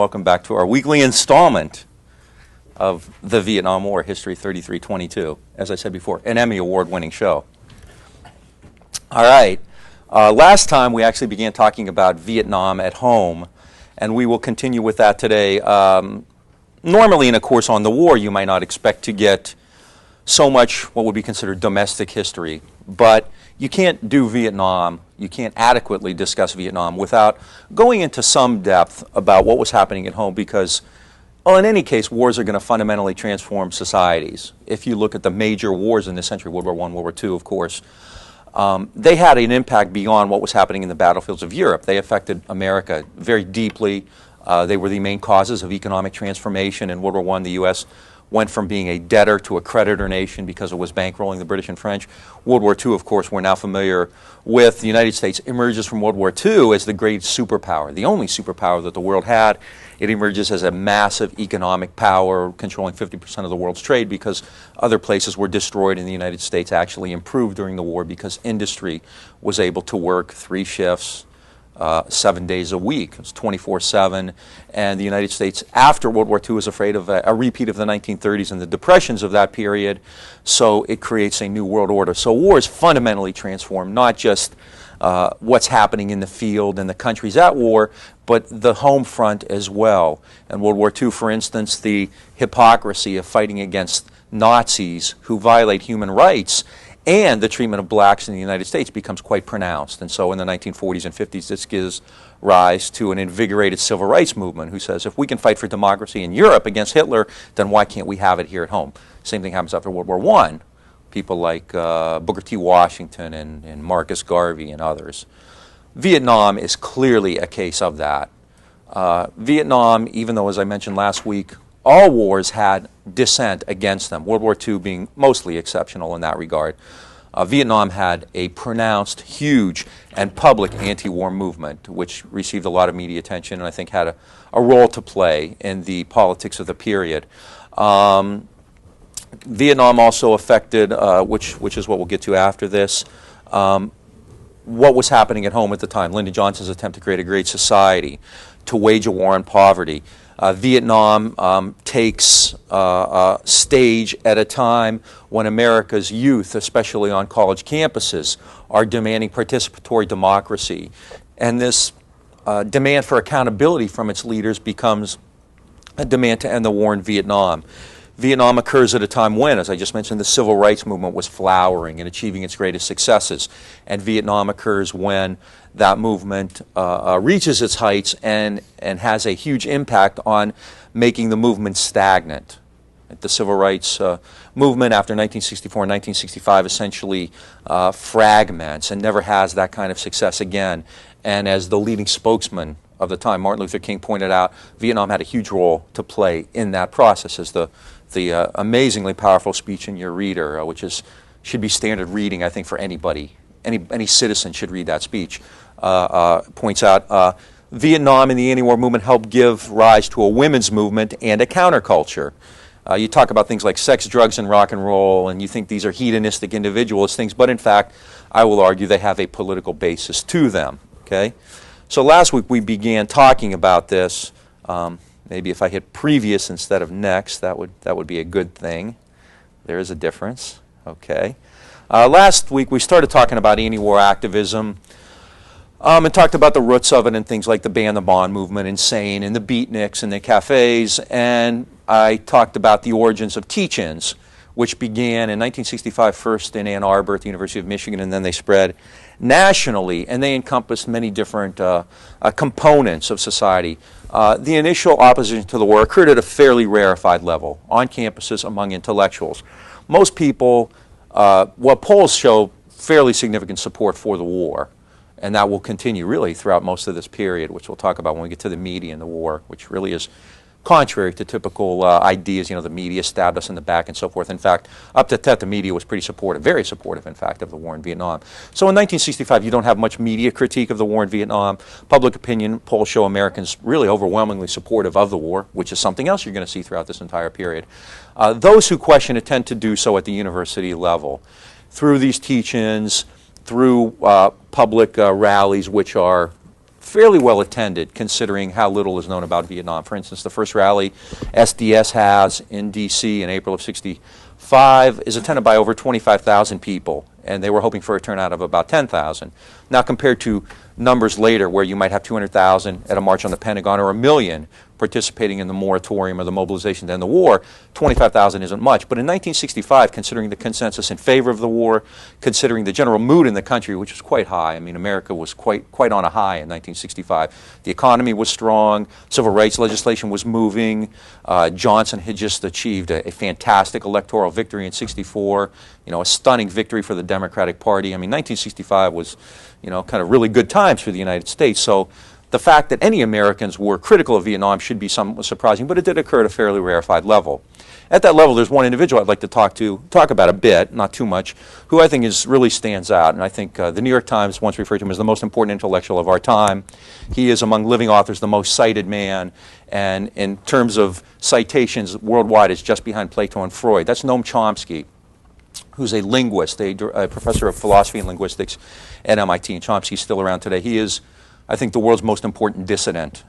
welcome back to our weekly installment of the Vietnam War History 3322. As I said before, an Emmy Award-winning show. All right. Last time we actually began talking about Vietnam at home, and we will continue with that today. Normally in a course on the war, you might not expect to get so much what would be considered domestic history, but you can't do Vietnam, you can't adequately discuss Vietnam without going into some depth about what was happening at home because, well, in any case, wars are going to fundamentally transform societies. If you look at the major wars in this century, World War I, World War II, of course, they had an impact beyond what was happening in the battlefields of Europe. They affected America very deeply. They were the main causes of economic transformation. In World War I, the U.S. went from being a debtor to a creditor nation because it was bankrolling the British and French. World War II, of course, we're now familiar with. The United States emerges from World War II as the great superpower, the only superpower that the world had. It emerges as a massive economic power, controlling 50% of the world's trade because other places were destroyed and the United States actually improved during the war because industry was able to work 3 shifts, 7 days a week. It was 24/7, and the United States after World War II was afraid of a repeat of the 1930s and the depressions of that period, so it creates a new world order. So wars fundamentally transform not just what's happening in the field and the countries at war, but the home front as well. In World War II, for instance, the hypocrisy of fighting against Nazis who violate human rights and the treatment of blacks in the United States becomes quite pronounced. And so in the 1940s and 50s, this gives rise to an invigorated civil rights movement who says, if we can fight for democracy in Europe against Hitler, then why can't we have it here at home? Same thing happens after World War I. People like Booker T. Washington and Marcus Garvey and others. Vietnam is clearly a case of that. Vietnam, even though, as I mentioned last week, all wars had dissent against them, World War II being mostly exceptional in that regard. Vietnam had a pronounced, huge, and public anti-war movement, which received a lot of media attention and I think had a role to play in the politics of the period. Vietnam also affected, which is what we'll get to after this, what was happening at home at the time. Lyndon Johnson's attempt to create a great society, to wage a war on poverty. Vietnam takes stage at a time when America's youth, especially on college campuses, are demanding participatory democracy. And this demand for accountability from its leaders becomes a demand to end the war in Vietnam. Vietnam occurs at a time when, as I just mentioned, the civil rights movement was flowering and achieving its greatest successes. And Vietnam occurs when that movement reaches its heights and has a huge impact on making the movement stagnant. The civil rights movement after 1964 and 1965 essentially fragments and never has that kind of success again. And as the leading spokesman of the time, Martin Luther King, pointed out, Vietnam had a huge role to play in that process, as the amazingly powerful speech in your reader, which should be standard reading, I think, for anybody. Any citizen should read that speech. Points out Vietnam and the anti-war movement helped give rise to a women's movement and a counterculture. You talk about things like sex, drugs, and rock and roll, and you think these are hedonistic individualist things, but in fact, I will argue they have a political basis to them. Okay, so last week we began talking about this. Maybe if I hit previous instead of next, that would be a good thing. There is a difference. Okay. Last week we started talking about anti-war activism and talked about the roots of it and things like the Ban the Bond movement, Insane, and the beatniks and the cafes. And I talked about the origins of teach-ins, which began in 1965 first in Ann Arbor at the University of Michigan, and then they spread nationally, and they encompassed many different components of society. The initial opposition to the war occurred at a fairly rarefied level on campuses among intellectuals. Most people, polls show fairly significant support for the war, and that will continue really throughout most of this period, which we'll talk about when we get to the media in the war, which really is contrary to typical ideas. You know, the media stabbed us in the back and so forth. In fact, up to that, the media was pretty supportive, very supportive, in fact, of the war in Vietnam. So in 1965, you don't have much media critique of the war in Vietnam. Public opinion polls show Americans really overwhelmingly supportive of the war, which is something else you're going to see throughout this entire period. Those who question it tend to do so at the university level, through these teach-ins, through public rallies, which are fairly well attended considering how little is known about Vietnam. For instance, the first rally SDS has in D.C. in April of '65 is attended by over 25,000 people, and they were hoping for a turnout of about 10,000. Now compared to numbers later where you might have 200,000 at a march on the Pentagon or 1 million participating in the moratorium or the mobilization to end the war, 25,000 isn't much. But in 1965, considering the consensus in favor of the war, considering the general mood in the country, which was quite high, I mean, America was quite on a high in 1965. The economy was strong, civil rights legislation was moving, Johnson had just achieved a fantastic electoral victory in '64, a stunning victory for the Democratic Party. I mean, 1965 was, kind of really good times for the United States. So the fact that any Americans were critical of Vietnam should be somewhat surprising, but it did occur at a fairly rarefied level. At that level, there's one individual I'd like to talk about a bit, not too much, who I think really stands out. And I think the New York Times once referred to him as the most important intellectual of our time. He is, among living authors, the most cited man. And in terms of citations worldwide, is just behind Plato and Freud. That's Noam Chomsky, who's a linguist, a professor of philosophy and linguistics at MIT. And Chomsky's still around today. He is, I think, the world's most important dissident.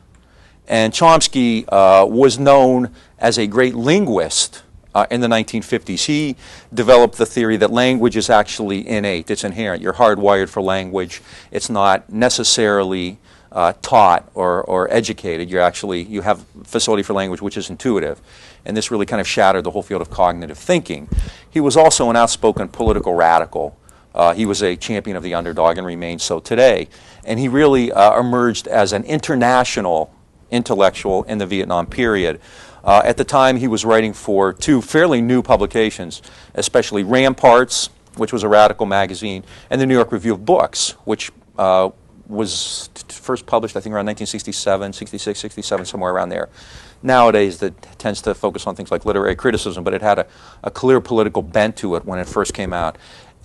And Chomsky was known as a great linguist in the 1950s. He developed the theory that language is actually innate, it's inherent. You're hardwired for language. It's not necessarily taught or educated. You have facility for language which is intuitive. And this really kind of shattered the whole field of cognitive thinking. He was also an outspoken political radical. He was a champion of the underdog and remains so today. And he really emerged as an international intellectual in the Vietnam period. At the time, he was writing for 2 fairly new publications, especially Ramparts, which was a radical magazine, and the New York Review of Books, which was first published, I think, around 1967, 66, 67, somewhere around there. Nowadays, that tends to focus on things like literary criticism, but it had a clear political bent to it when it first came out.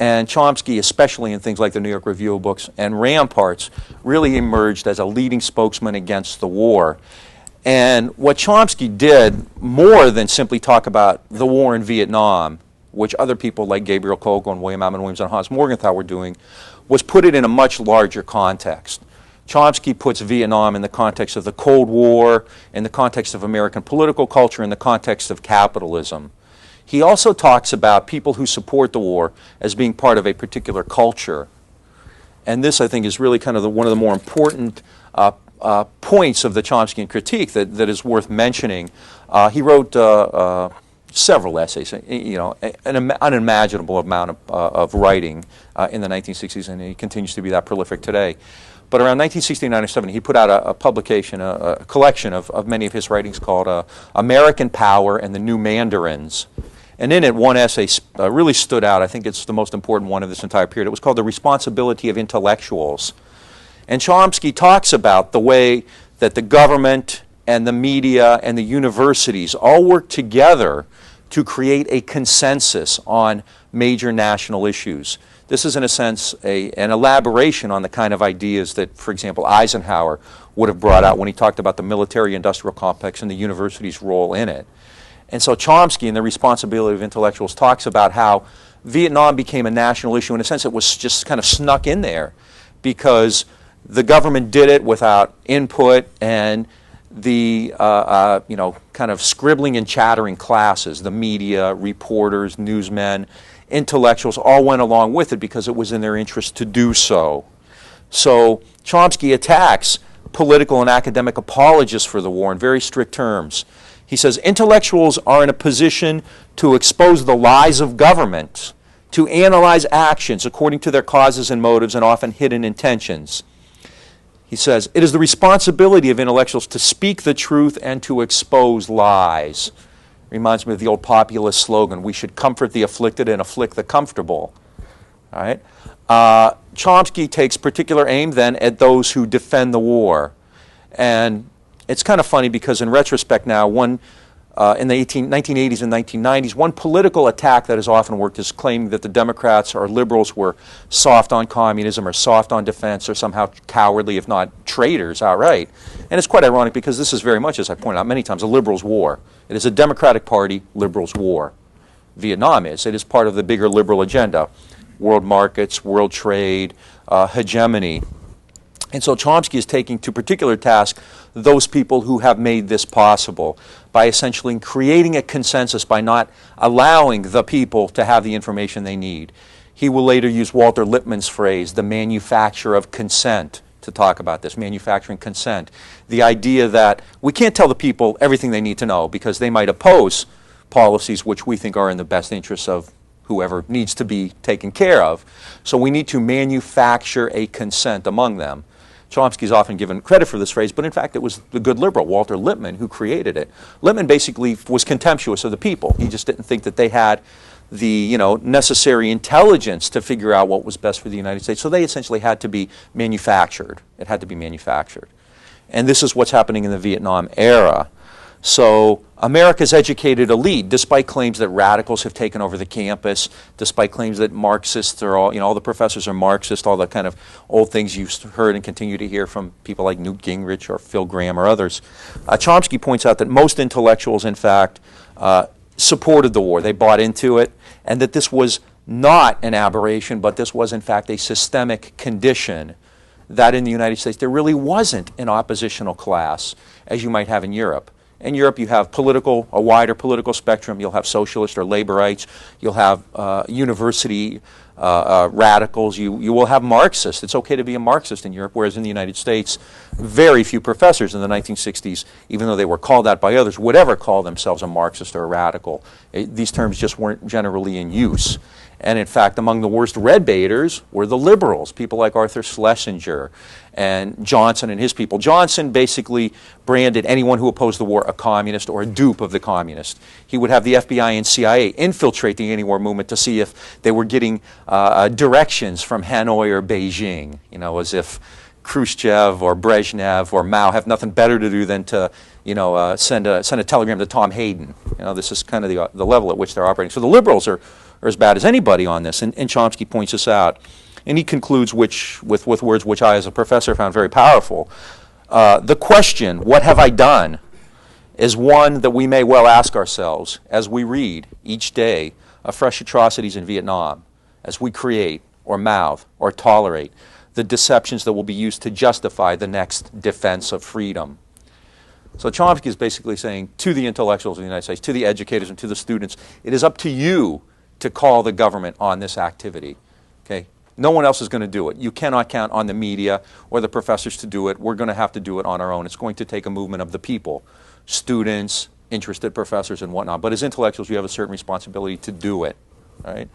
And Chomsky, especially in things like the New York Review of Books and Ramparts, really emerged as a leading spokesman against the war. And what Chomsky did, more than simply talk about the war in Vietnam, which other people like Gabriel Kogel and William Allen Williams and Hans Morgenthau were doing, was put it in a much larger context. Chomsky puts Vietnam in the context of the Cold War, in the context of American political culture, in the context of capitalism. He also talks about people who support the war as being part of a particular culture. And this, I think, is really kind of one of the more important points of the Chomskyan critique that is worth mentioning. He wrote several essays, an unimaginable amount of writing in the 1960s, and he continues to be that prolific today. But around 1969 or 70, he put out a publication, a collection of many of his writings called American Power and the New Mandarins. And in it, one essay really stood out. I think it's the most important one of this entire period. It was called The Responsibility of Intellectuals. And Chomsky talks about the way that the government and the media and the universities all work together to create a consensus on major national issues. This is, in a sense, an elaboration on the kind of ideas that, for example, Eisenhower would have brought out when he talked about the military-industrial complex and the university's role in it. And so Chomsky, in The Responsibility of Intellectuals, talks about how Vietnam became a national issue. In a sense, it was just kind of snuck in there because the government did it without input, and the kind of scribbling and chattering classes, the media, reporters, newsmen, intellectuals, all went along with it because it was in their interest to do so. So Chomsky attacks political and academic apologists for the war in very strict terms. He says, intellectuals are in a position to expose the lies of government, to analyze actions according to their causes and motives and often hidden intentions. He says, it is the responsibility of intellectuals to speak the truth and to expose lies. Reminds me of the old populist slogan, we should comfort the afflicted and afflict the comfortable. All right? Chomsky takes particular aim then at those who defend the war. And it's kind of funny because in retrospect now, in the 1980s and 1990s, one political attack that has often worked is claiming that the Democrats or liberals were soft on communism or soft on defense or somehow cowardly, if not traitors outright. And it's quite ironic because this is very much, as I pointed out many times, a liberals' war. It is a Democratic Party liberals' war. Vietnam is. It is part of the bigger liberal agenda. World markets, world trade, hegemony. And so Chomsky is taking to particular task those people who have made this possible by essentially creating a consensus by not allowing the people to have the information they need. He will later use Walter Lippmann's phrase, the manufacture of consent, to talk about this, manufacturing consent. The idea that we can't tell the people everything they need to know because they might oppose policies which we think are in the best interests of whoever needs to be taken care of. So we need to manufacture a consent among them. Chomsky is often given credit for this phrase, but in fact it was the good liberal, Walter Lippmann, who created it. Lippmann basically was contemptuous of the people. He just didn't think that they had the necessary intelligence to figure out what was best for the United States. So they essentially had to be manufactured. It had to be manufactured. And this is what's happening in the Vietnam era. So America's educated elite, despite claims that radicals have taken over the campus, despite claims that Marxists are all the professors are Marxist, all the kind of old things you've heard and continue to hear from people like Newt Gingrich or Phil Graham or others, Chomsky points out that most intellectuals, in fact, supported the war. They bought into it, and that this was not an aberration, but this was, in fact, a systemic condition that in the United States there really wasn't an oppositional class as you might have in Europe. In Europe, you have a wider political spectrum. You'll have socialist or laborites. You'll have university radicals. You will have Marxists. It's okay to be a Marxist in Europe, whereas in the United States, very few professors in the 1960s, even though they were called out by others, would ever call themselves a Marxist or a radical. These terms just weren't generally in use. And in fact, among the worst red baiters were the liberals, people like Arthur Schlesinger and Johnson and his people. Johnson basically branded anyone who opposed the war a communist or a dupe of the communist. He would have the FBI and CIA infiltrate the anti-war movement to see if they were getting directions from Hanoi or Beijing, as if Khrushchev or Brezhnev or Mao have nothing better to do than to send a telegram to Tom Hayden. This is kind of the level at which they're operating. So the liberals are as bad as anybody on this, and Chomsky points this out. And he concludes with words which I, as a professor, found very powerful. The question, what have I done, is one that we may well ask ourselves as we read each day of fresh atrocities in Vietnam, as we create or mouth or tolerate the deceptions that will be used to justify the next defense of freedom. So Chomsky is basically saying to the intellectuals of the United States, to the educators and to the students, it is up to you to call the government on this activity. Okay? No one else is going to do it. You cannot count on the media or the professors to do it. We're going to have to do it on our own. It's going to take a movement of the people, students, interested professors, and whatnot. But as intellectuals, you have a certain responsibility to do it. Right?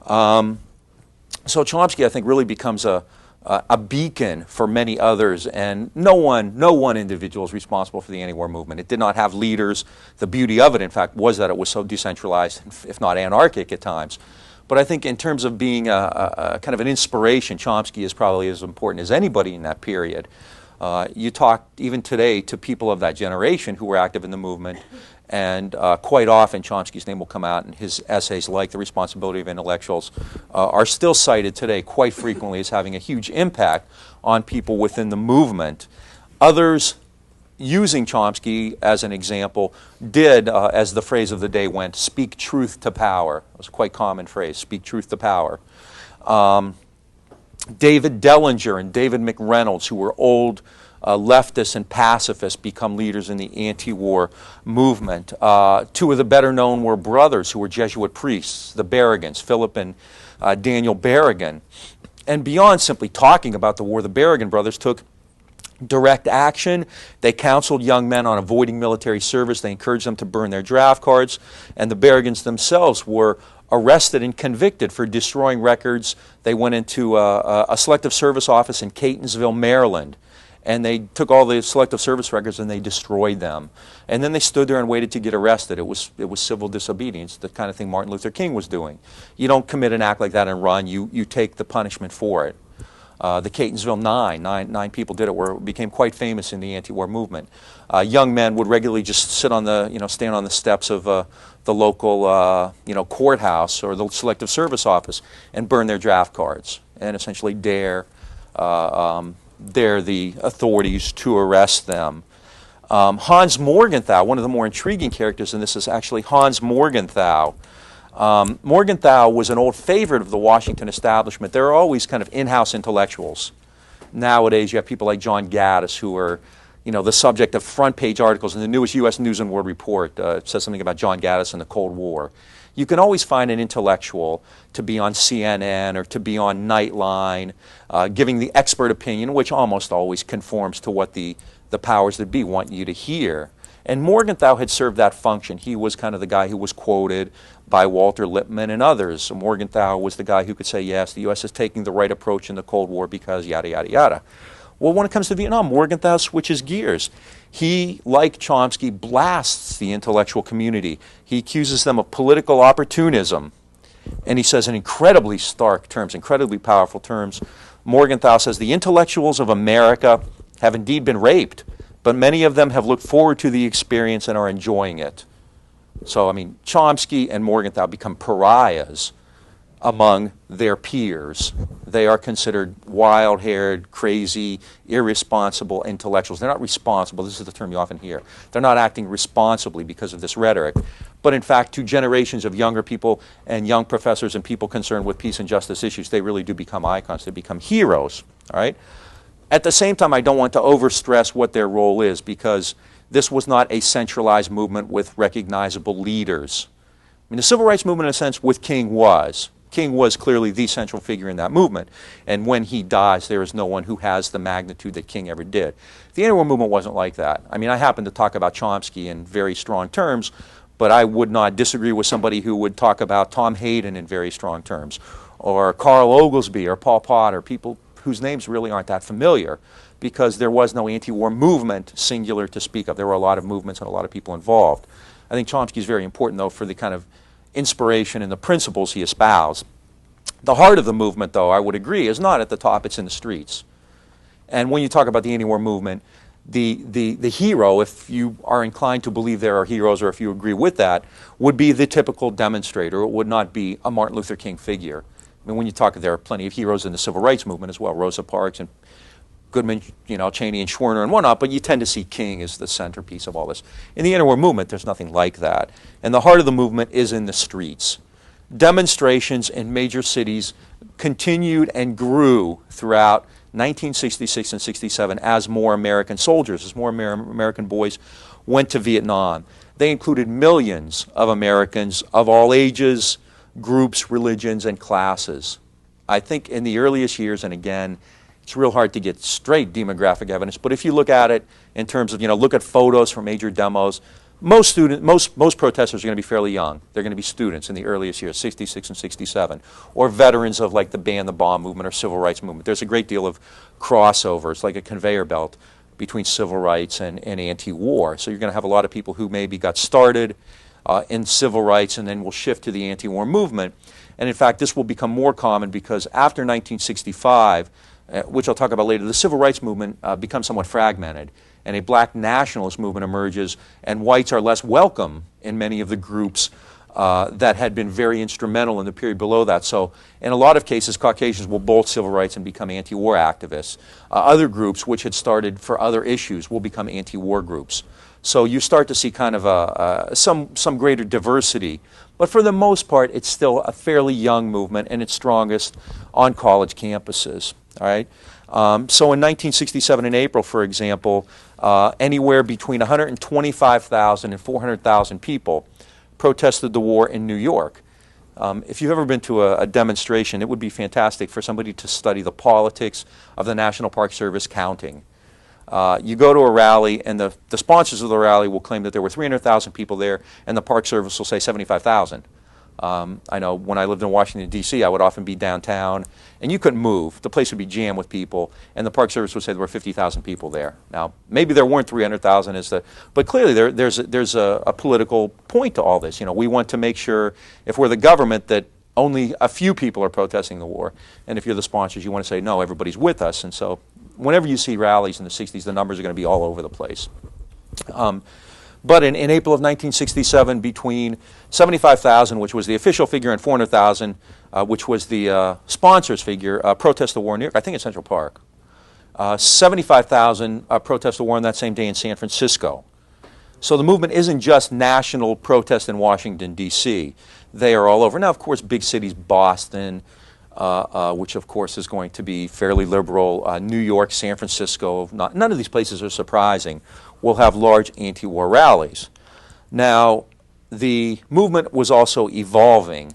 So Chomsky, I think, really becomes a beacon for many others, and no one individual is responsible for the anti-war movement. It did not have leaders. The beauty of it, in fact, was that it was so decentralized, if not anarchic at times. But I think in terms of being a kind of an inspiration, Chomsky is probably as important as anybody in that period. You talk even today to people of that generation who were active in the movement, and quite often Chomsky's name will come out, and his essays like The Responsibility of Intellectuals are still cited today quite frequently as having a huge impact on people within the movement. Others, using Chomsky as an example, did, as the phrase of the day went, speak truth to power. It was a quite common phrase, speak truth to power. David Dellinger and David McReynolds, who were old leftists and pacifists, become leaders in the anti-war movement. Two of the better known were brothers who were Jesuit priests, the Berrigans, Philip and Daniel Berrigan. And beyond simply talking about the war, the Berrigan brothers took direct action. They counseled young men on avoiding military service. They encouraged them to burn their draft cards. And the Berrigans themselves were arrested and convicted for destroying records. They went into a selective service office in Catonsville, Maryland, and they took all the selective service records and they destroyed them. And then they stood there and waited to get arrested. It was civil disobedience, the kind of thing Martin Luther King was doing. You don't commit an act like that and run. You take the punishment for it. The Catonsville nine people did it, became quite famous in the anti-war movement. Young men would regularly just sit on stand on the steps of the local, courthouse or the selective service office and burn their draft cards and essentially dare the authorities to arrest them. Hans Morgenthau, one of the more intriguing characters in this is actually Hans Morgenthau. Morgenthau was an old favorite of the Washington establishment. There are always kind of in-house intellectuals. nowadays you have people like John Gaddis who are, you know, the subject of front page articles in the newest U.S. News and World Report. It says something about John Gaddis and the Cold War. You can always find an intellectual to be on CNN or to be on Nightline, giving the expert opinion, which almost always conforms to what the powers that be want you to hear. And Morgenthau had served that function. He was kind of the guy who was quoted by Walter Lippmann and others. Morgenthau was the guy who could say, yes, the U.S. is taking the right approach in the Cold War because yada, yada, yada. Well, when it comes to Vietnam, Morgenthau switches gears. He, like Chomsky, blasts the intellectual community. He accuses them of political opportunism. And he says in incredibly stark terms, incredibly powerful terms, Morgenthau says, the intellectuals of America have indeed been raped, but many of them have looked forward to the experience and are enjoying it. So, I mean, Chomsky and Morgenthau become pariahs among their peers. They are considered wild-haired, crazy, irresponsible intellectuals. They're not responsible. This is the term you often hear. They're not acting responsibly because of this rhetoric. But in fact, to generations of younger people and young professors and people concerned with peace and justice issues, they really do become icons. They become heroes, all right? At the same time, I don't want to overstress what their role is because this was not a centralized movement with recognizable leaders. I mean, the civil rights movement, in a sense, with King was. King was clearly the central figure in that movement. And when he dies, there is no one who has the magnitude that King ever did. The anti-war movement wasn't like that. I mean, I happen to talk about Chomsky in very strong terms, but I would not disagree with somebody who would talk about Tom Hayden in very strong terms, or Carl Oglesby, or Paul Potter, people whose names really aren't that familiar, because there was no anti-war movement singular to speak of. There were a lot of movements and a lot of people involved. I think Chomsky is very important, though, for the kind of inspiration and the principles he espoused. The heart of the movement, though, I would agree, is not at the top, it's in the streets. And when you talk about the anti-war movement, the hero, if you are inclined to believe there are heroes or if you agree with that, would be the typical demonstrator. It would not be a Martin Luther King figure. I mean, when you talk, there are plenty of heroes in the civil rights movement as well, Rosa Parks and Goodman, you know, Cheney and Schwerner and whatnot, but you tend to see King as the centerpiece of all this. In the anti-war movement, there's nothing like that. And the heart of the movement is in the streets. Demonstrations in major cities continued and grew throughout 1966 and 67 as more American soldiers, as more American boys went to Vietnam. They included millions of Americans of all ages, groups, religions, and classes. I think in the earliest years, and again, it's real hard to get straight demographic evidence, but if you look at it in terms of, you know, look at photos from major demos, most protesters are going to be fairly young. They're going to be students in the earliest years, 66 and 67, or veterans of like the Ban the Bomb movement or civil rights movement. There's a great deal of crossover. It's like a conveyor belt between civil rights and anti-war. So you're going to have a lot of people who maybe got started in civil rights and then will shift to the anti-war movement. And in fact, this will become more common because after 1965, which I'll talk about later, the civil rights movement becomes somewhat fragmented, and a black nationalist movement emerges, and whites are less welcome in many of the groups that had been very instrumental in the period below that. So in a lot of cases, Caucasians will bolt civil rights and become anti-war activists. Other groups, which had started for other issues, will become anti-war groups. So you start to see kind of some greater diversity. But for the most part, it's still a fairly young movement, and it's strongest on college campuses. All right. So in 1967, in April, for example, anywhere between 125,000 and 400,000 people protested the war in New York. If you've ever been to a demonstration, it would be fantastic for somebody to study the politics of the National Park Service counting. You go to a rally, and the sponsors of the rally will claim that there were 300,000 people there, and the Park Service will say 75,000. I know when I lived in Washington, D.C., I would often be downtown, and you couldn't move. The place would be jammed with people, and the Park Service would say there were 50,000 people there. Now, maybe there weren't 300,000, but clearly there's a political point to all this. You know, we want to make sure, if we're the government, that only a few people are protesting the war, and if you're the sponsors, you want to say, no, everybody's with us. And so whenever you see rallies in the 60s, the numbers are going to be all over the place. But in April of 1967, between 75,000, which was the official figure, and 400,000, which was the sponsors' figure, protest the war in New York, I think in Central Park. 75,000 protest the war on that same day in San Francisco. So the movement isn't just national protest in Washington, D.C. They are all over. Now, of course, big cities, Boston, which of course is going to be fairly liberal. New York, San Francisco, none of these places are surprising, will have large anti-war rallies. Now, the movement was also evolving,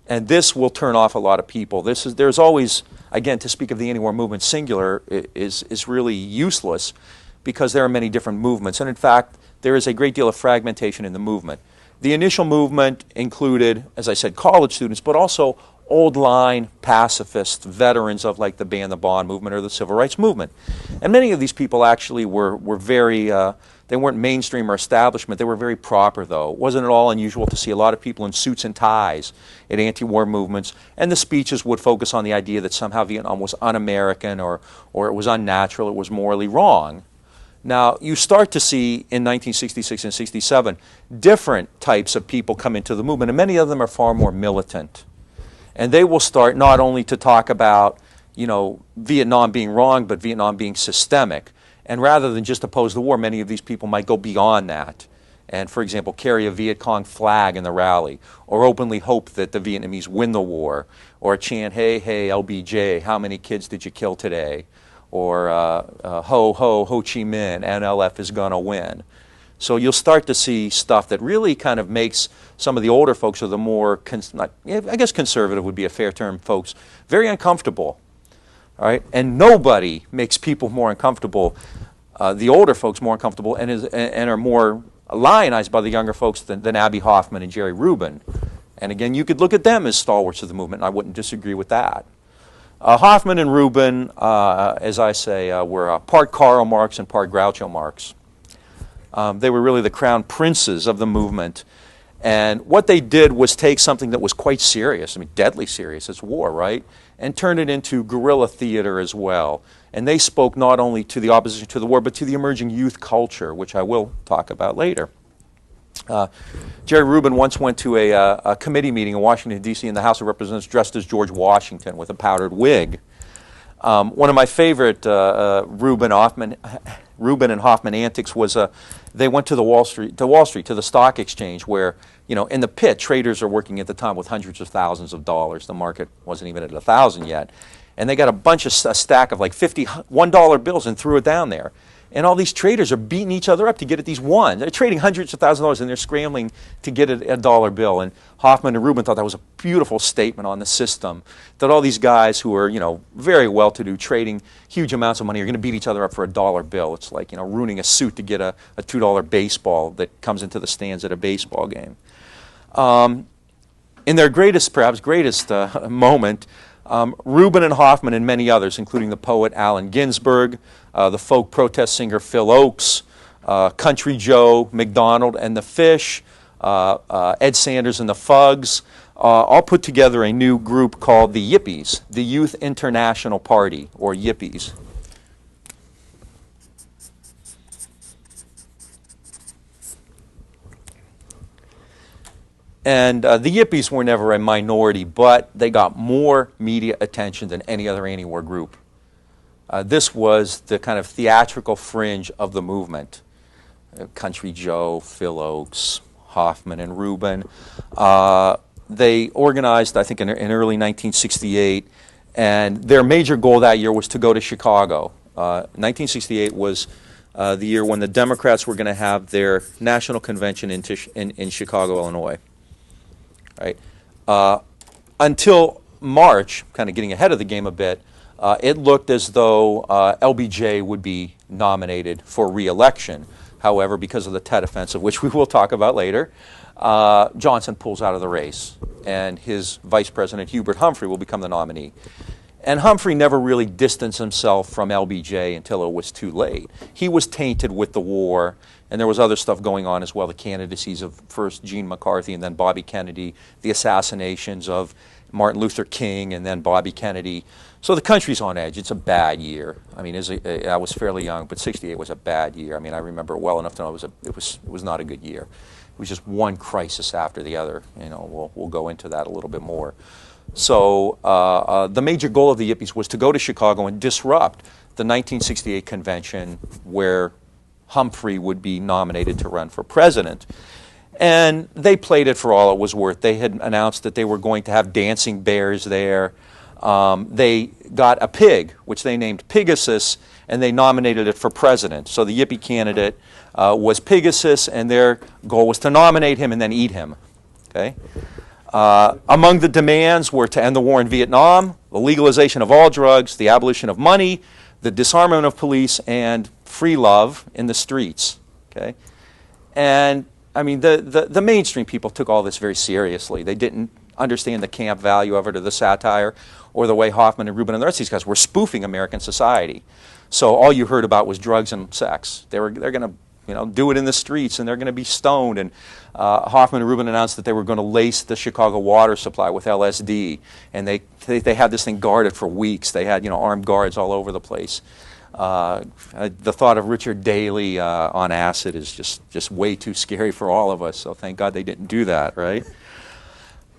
and this will turn off a lot of people. There's always, again, to speak of the anti-war movement singular is really useless because there are many different movements, and in fact, there is a great deal of fragmentation in the movement. The initial movement included, as I said, college students, but also old-line pacifists, veterans of like the Ban the Bond movement or the Civil Rights movement. And many of these people actually were very, they weren't mainstream or establishment, they were very proper though. It wasn't at all unusual to see a lot of people in suits and ties at anti-war movements, and the speeches would focus on the idea that somehow Vietnam was un-American or it was unnatural, it was morally wrong. Now, you start to see in 1966 and 67 different types of people come into the movement, and many of them are far more militant. And they will start not only to talk about, you know, Vietnam being wrong, but Vietnam being systemic. And rather than just oppose the war, many of these people might go beyond that. And, for example, carry a Viet Cong flag in the rally, or openly hope that the Vietnamese win the war, or chant, hey, hey, LBJ, how many kids did you kill today? Or ho, ho, Ho Chi Minh, NLF is going to win. So you'll start to see stuff that really kind of makes some of the older folks, or the more, I guess conservative would be a fair term, folks, very uncomfortable. All right? And nobody makes people more uncomfortable, the older folks more uncomfortable, and are more lionized by the younger folks than Abbie Hoffman and Jerry Rubin. And again, you could look at them as stalwarts of the movement, and I wouldn't disagree with that. Hoffman and Rubin, as I say, were part Karl Marx and part Groucho Marx. They were really the crown princes of the movement. And what they did was take something that was quite serious, I mean, deadly serious, it's war, right? And turn it into guerrilla theater as well. And they spoke not only to the opposition to the war, but to the emerging youth culture, which I will talk about later. Jerry Rubin once went to a committee meeting in Washington, D.C. in the House of Representatives dressed as George Washington with a powdered wig. One of my favorite Rubin and Hoffman antics was they went to Wall Street, to the stock exchange, where, you know, in the pit, traders are working at the time with hundreds of thousands of dollars. The market wasn't even at 1,000 yet. And they got a stack of like 50 $1 bills and threw it down there. And all these traders are beating each other up to get at these ones. They're trading hundreds of thousands of dollars, and they're scrambling to get a dollar bill. And Hoffman and Rubin thought that was a beautiful statement on the system, that all these guys who are, you know, very well-to-do, trading huge amounts of money, are going to beat each other up for a dollar bill. It's like, you know, ruining a suit to get a $2 baseball that comes into the stands at a baseball game. In their perhaps greatest moment, Rubin and Hoffman and many others, including the poet Allen Ginsberg, the folk protest singer Phil Oakes, Country Joe McDonald and the Fish, Ed Sanders and the Fugs, all put together a new group called the Yippies, the Youth International Party, or Yippies. And the Yippies were never a minority, but they got more media attention than any other anti-war group. This was the kind of theatrical fringe of the movement. Country Joe, Phil Oakes, Hoffman, and Rubin. They organized, I think, in early 1968, and their major goal that year was to go to Chicago. 1968 was the year when the Democrats were going to have their national convention in Chicago, Illinois. Right? Until March, kind of getting ahead of the game a bit, it looked as though LBJ would be nominated for re-election. However, because of the Tet Offensive, which we will talk about later, Johnson pulls out of the race, and his vice president, Hubert Humphrey, will become the nominee. And Humphrey never really distanced himself from LBJ until it was too late. He was tainted with the war, and there was other stuff going on as well, the candidacies of first Gene McCarthy and then Bobby Kennedy, the assassinations of Martin Luther King and then Bobby Kennedy. So the country's on edge. It's a bad year. I mean, I was fairly young, but 68 was a bad year. I mean, I remember it well enough to know it was not a good year. It was just one crisis after the other. You know, we'll go into that a little bit more. So the major goal of the Yippies was to go to Chicago and disrupt the 1968 convention where Humphrey would be nominated to run for president. And they played it for all it was worth. They had announced that they were going to have dancing bears there. They got a pig, which they named Pegasus, and they nominated it for president. So the Yippie candidate was Pegasus, and their goal was to nominate him and then eat him. Okay? Among the demands were to end the war in Vietnam, the legalization of all drugs, the abolition of money, the disarmament of police, and free love in the streets. Okay? And, I mean, the mainstream people took all this very seriously. They didn't understand the camp value of it or the satire or the way Hoffman and Rubin and the rest of these guys were spoofing American society. So all you heard about was drugs and sex. They're going to do it in the streets, and they're going to be stoned. And Hoffman and Rubin announced that they were going to lace the Chicago water supply with LSD, and they had this thing guarded for weeks. They had armed guards all over the place. The thought of Richard Daley on acid is just way too scary for all of us. So thank God they didn't do that, right?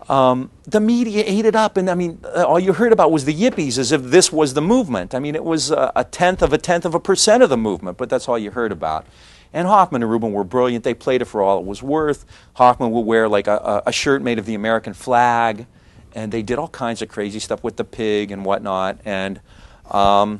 The media ate it up, and I mean, all you heard about was the Yippies, as if this was the movement. I mean, it was a tenth of a percent of the movement, but that's all you heard about. And Hoffman and Rubin were brilliant. They played it for all it was worth. Hoffman would wear like a shirt made of the American flag, and they did all kinds of crazy stuff with the pig and whatnot. And the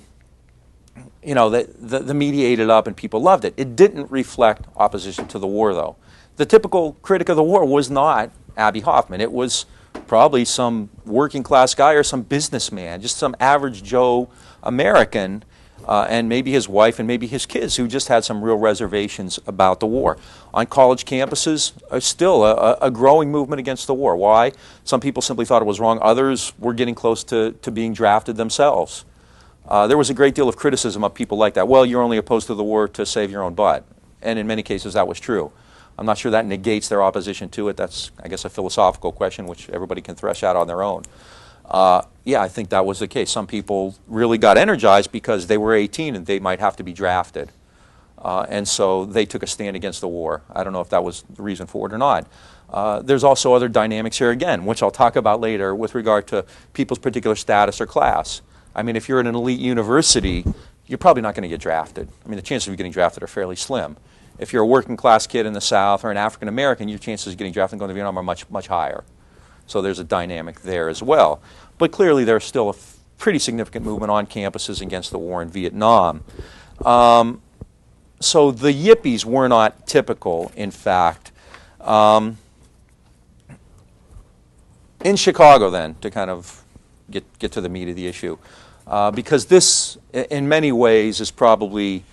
media ate it up, and people loved it. It didn't reflect opposition to the war, though. The typical critic of the war was not Abbie Hoffman. It was probably some working class guy or some businessman, just some average Joe American, and maybe his wife and maybe his kids who just had some real reservations about the war. On college campuses, still a growing movement against the war. Why? Some people simply thought it was wrong. Others were getting close to being drafted themselves. There was a great deal of criticism of people like that. Well, you're only opposed to the war to save your own butt. And in many cases that was true. I'm not sure that negates their opposition to it. That's, I guess, a philosophical question which everybody can thresh out on their own. Yeah, I think that was the case. Some people really got energized because they were 18 and they might have to be drafted. And so they took a stand against the war. I don't know if that was the reason for it or not. There's also other dynamics here again, which I'll talk about later with regard to people's particular status or class. I mean, if you're at an elite university, you're probably not going to get drafted. I mean, the chances of you getting drafted are fairly slim. If you're a working class kid in the South or an African American, your chances of getting drafted and going to Vietnam are much, much higher. So there's a dynamic there as well. But clearly there's still a pretty significant movement on campuses against the war in Vietnam. So the Yippies were not typical, in fact. In Chicago then, to kind of get to the meat of the issue, because this in many ways is probably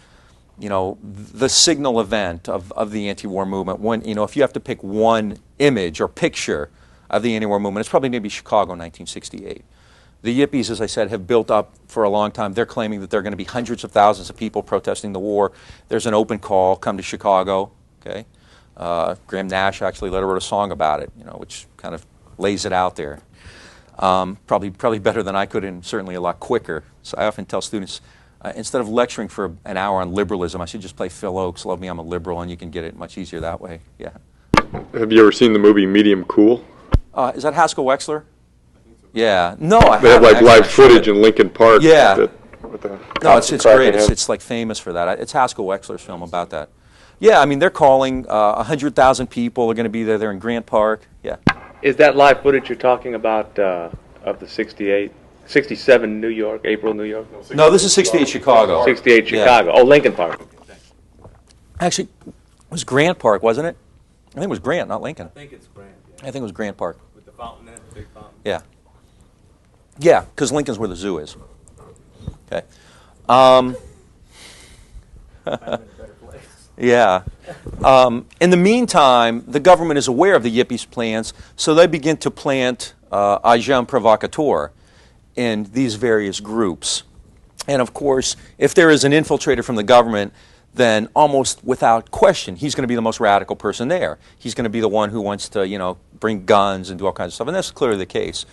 the signal event of the anti-war movement. When, if you have to pick one image or picture of the anti-war movement, it's probably going to be Chicago in 1968. The Yippies, as I said, have built up for a long time. They're claiming that there are going to be hundreds of thousands of people protesting the war. There's an open call, come to Chicago. Okay, Graham Nash actually later wrote a song about it, which kind of lays it out there. Probably better than I could, and certainly a lot quicker. So I often tell students, instead of lecturing for an hour on liberalism, I should just play Phil Oakes, Love Me, I'm a Liberal, and you can get it much easier that way. Yeah. Have you ever seen the movie Medium Cool? Is that Haskell Wexler? Yeah. No, I haven't. They have like live footage in Lincoln Park. Yeah. No, it's great. It's like famous for that. It's Haskell Wexler's film about that. Yeah, I mean, they're calling 100,000 people are going to be there. They're in Grant Park. Yeah. Is that live footage you're talking about of the 67 New York, April, New York? No, this is 68 Chicago. 68 Chicago. Yeah. Oh, Lincoln Park. Actually, it was Grant Park, wasn't it? I think it was Grant, not Lincoln. I think it's Grant. Yeah. I think it was Grant Park. With the fountain in it, the big fountain. Yeah. Yeah, because Lincoln's where the zoo is. Okay. Yeah. In the meantime, the government is aware of the Yippies' plans, so they begin to plant agents provocateurs in these various groups. And of course, if there is an infiltrator from the government, then almost without question, he's going to be the most radical person there. He's going to be the one who wants to, bring guns and do all kinds of stuff, and that's clearly the case.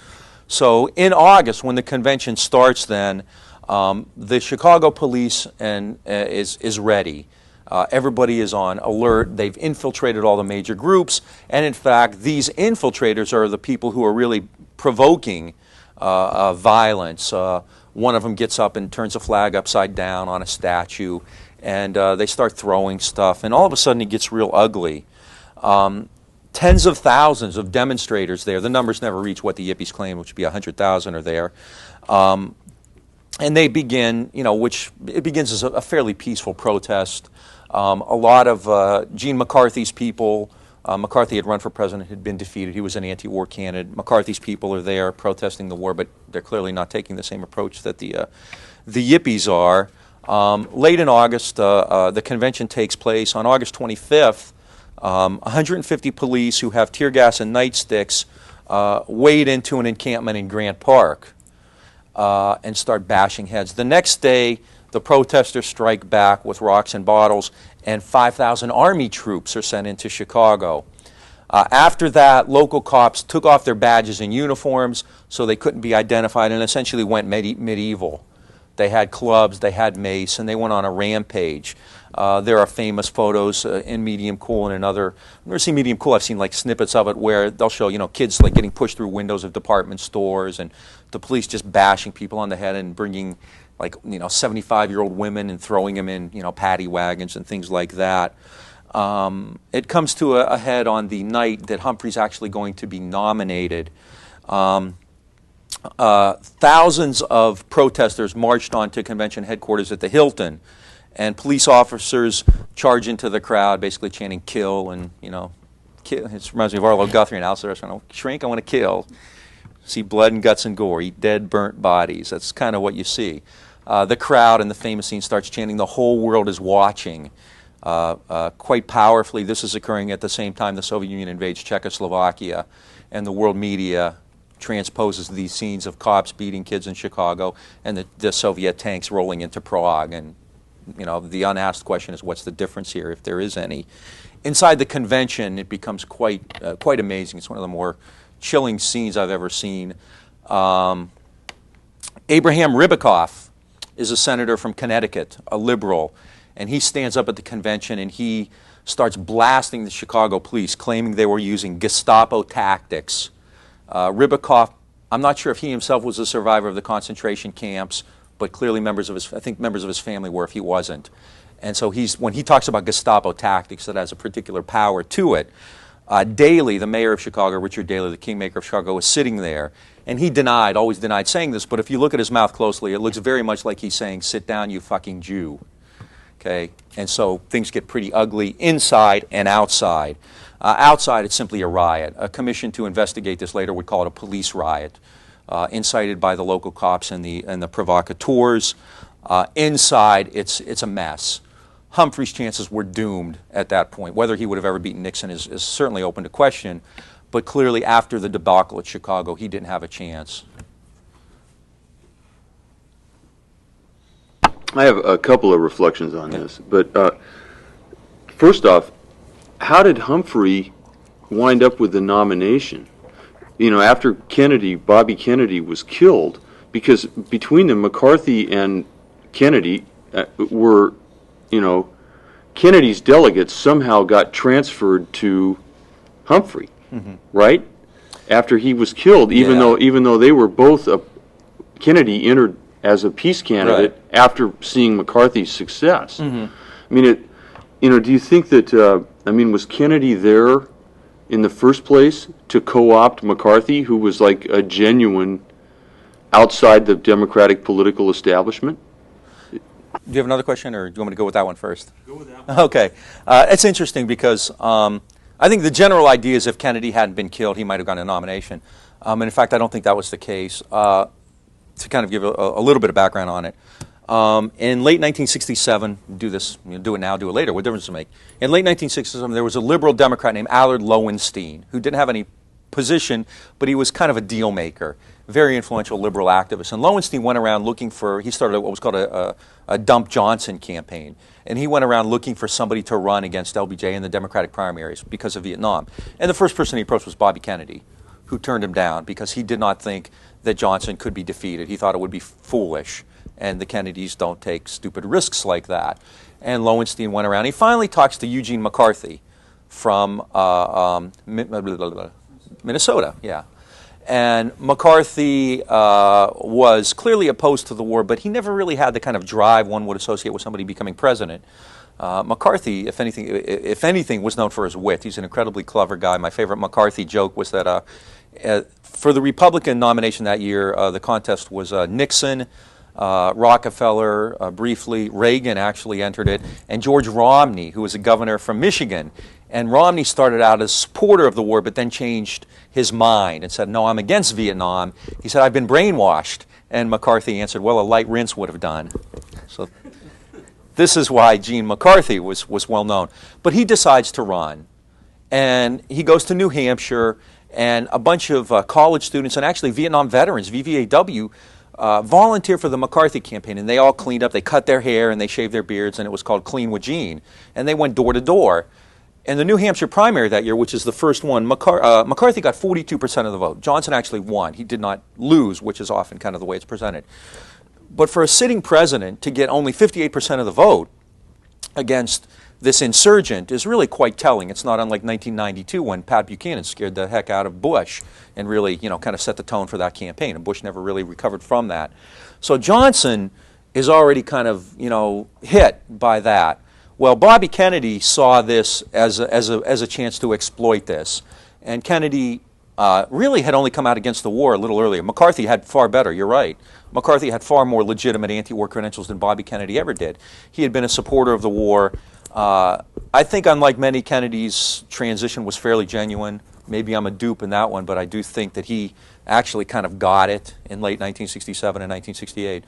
So in August, when the convention starts then, the Chicago police is ready. Everybody is on alert. They've infiltrated all the major groups, and in fact, these infiltrators are the people who are really provoking violence. One of them gets up and turns a flag upside down on a statue, and they start throwing stuff, and all of a sudden it gets real ugly. 10 tens of thousands of demonstrators there. The numbers never reach what the Yippies claim, which would be 100,000 are there. And they begin, which it begins as a fairly peaceful protest. A lot of Gene McCarthy's people, McCarthy had run for president, had been defeated. He was an anti-war candidate. McCarthy's people are there protesting the war, but they're clearly not taking the same approach that the Yippies are. Late in August, the convention takes place. On August 25th, 150 police who have tear gas and nightsticks wade into an encampment in Grant Park and start bashing heads. The next day, the protesters strike back with rocks and bottles, and 5,000 Army troops are sent into Chicago. After that, local cops took off their badges and uniforms so they couldn't be identified and essentially went medieval. They had clubs, they had mace, and they went on a rampage. There are famous photos in Medium Cool and in other. I've never seen Medium Cool. I've seen like snippets of it where they'll show kids like getting pushed through windows of department stores and the police just bashing people on the head and bringing 75-year-old women and throwing them in paddy wagons and things like that. It comes to a head on the night that Humphrey's actually going to be nominated. Thousands of protesters marched onto convention headquarters at the Hilton, and police officers charge into the crowd, basically chanting "kill" and kill. It reminds me of Arlo Guthrie and Alice restaurant. Shrink, I want to kill. See blood and guts and gore. Eat dead, burnt bodies. That's kind of what you see. The crowd in the famous scene starts chanting, "The whole world is watching." Quite powerfully, this is occurring at the same time the Soviet Union invades Czechoslovakia, and the world media transposes these scenes of cops beating kids in Chicago and the Soviet tanks rolling into Prague. And the unasked question is, what's the difference here, if there is any? Inside the convention, it becomes quite amazing. It's one of the more chilling scenes I've ever seen. Abraham Ribicoff is a senator from Connecticut, a liberal, and he stands up at the convention and he starts blasting the Chicago police, claiming they were using Gestapo tactics. Ribicoff, I'm not sure if he himself was a survivor of the concentration camps, but clearly members of his family were if he wasn't. And so when he talks about Gestapo tactics, that has a particular power to it. Daley, the mayor of Chicago, Richard Daley, the kingmaker of Chicago, was sitting there, and he always denied saying this, but if you look at his mouth closely, it looks very much like he's saying, "Sit down, you fucking Jew." Okay? And so things get pretty ugly inside and outside. Outside, it's simply a riot. A commission to investigate this later would call it a police riot, incited by the local cops and the provocateurs. Inside, it's a mess. Humphrey's chances were doomed at that point. Whether he would have ever beaten Nixon is certainly open to question, but clearly after the debacle at Chicago, he didn't have a chance. I have a couple of reflections on this, but first off, how did Humphrey wind up with the nomination? After Bobby Kennedy was killed, because between them, McCarthy and Kennedy were, Kennedy's delegates somehow got transferred to Humphrey, right? After he was killed, even though they were both Kennedy entered as a peace candidate after seeing McCarthy's success. I mean, do you think that was Kennedy there in the first place to co-opt McCarthy, who was like a genuine outside the Democratic political establishment? Do you have another question, or do you want me to go with that one first? Go with that one. Okay. It's interesting because I think the general idea is if Kennedy hadn't been killed, he might have gotten a nomination. And in fact, I don't think that was the case. To kind of give a little bit of background on it. In late 1967, do this, do it now, do it later, what difference does it make? In late 1967, there was a liberal Democrat named Allard Lowenstein who didn't have any position, but he was kind of a deal maker, very influential liberal activist. And Lowenstein went around he started what was called a Dump Johnson campaign. And he went around looking for somebody to run against LBJ in the Democratic primaries because of Vietnam. And the first person he approached was Bobby Kennedy, who turned him down because he did not think that Johnson could be defeated. He thought it would be foolish, and the Kennedys don't take stupid risks like that. And Lowenstein went around. He finally talks to Eugene McCarthy from Minnesota, yeah. And McCarthy was clearly opposed to the war, but he never really had the kind of drive one would associate with somebody becoming president. McCarthy, if anything, was known for his wit. He's an incredibly clever guy. My favorite McCarthy joke was that for the Republican nomination that year, the contest was Nixon, Rockefeller, briefly, Reagan actually entered it, and George Romney, who was a governor from Michigan. And Romney started out as a supporter of the war, but then changed his mind and said, no, I'm against Vietnam. He said, I've been brainwashed. And McCarthy answered, well, a light rinse would have done. So this is why Gene McCarthy was well known. But he decides to run. And he goes to New Hampshire, and a bunch of college students and actually Vietnam veterans, VVAW, volunteer for the McCarthy campaign. And they all cleaned up. They cut their hair and they shaved their beards, and it was called Clean with Gene. And they went door to door. In the New Hampshire primary that year, which is the first one, McCarthy got 42% of the vote. Johnson actually won. He did not lose, which is often kind of the way it's presented. But for a sitting president to get only 58% of the vote against this insurgent is really quite telling. It's not unlike 1992 when Pat Buchanan scared the heck out of Bush and really, kind of set the tone for that campaign. And Bush never really recovered from that. So Johnson is already kind of, hit by that. Well, Bobby Kennedy saw this as a chance to exploit this. And Kennedy really had only come out against the war a little earlier. McCarthy had far better, you're right. McCarthy had far more legitimate anti-war credentials than Bobby Kennedy ever did. He had been a supporter of the war. I think unlike many, Kennedy's transition was fairly genuine. Maybe I'm a dupe in that one, but I do think that he actually kind of got it in late 1967 and 1968.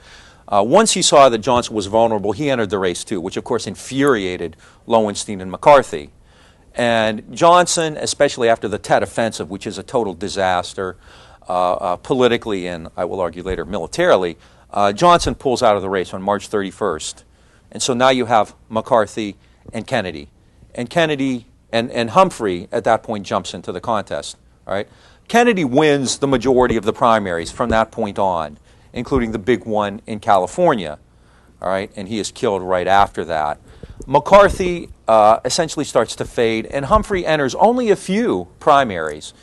Once he saw that Johnson was vulnerable, he entered the race too, which of course infuriated Lowenstein and McCarthy. And Johnson, especially after the Tet Offensive, which is a total disaster politically and, I will argue later, militarily, Johnson pulls out of the race on March 31st. And so now you have McCarthy and Kennedy. And Kennedy and Humphrey at that point jumps into the contest. All right? Kennedy wins the majority of the primaries from that point on, including the big one in California, all right, and he is killed right after that. McCarthy essentially starts to fade, and Humphrey enters only a few primaries,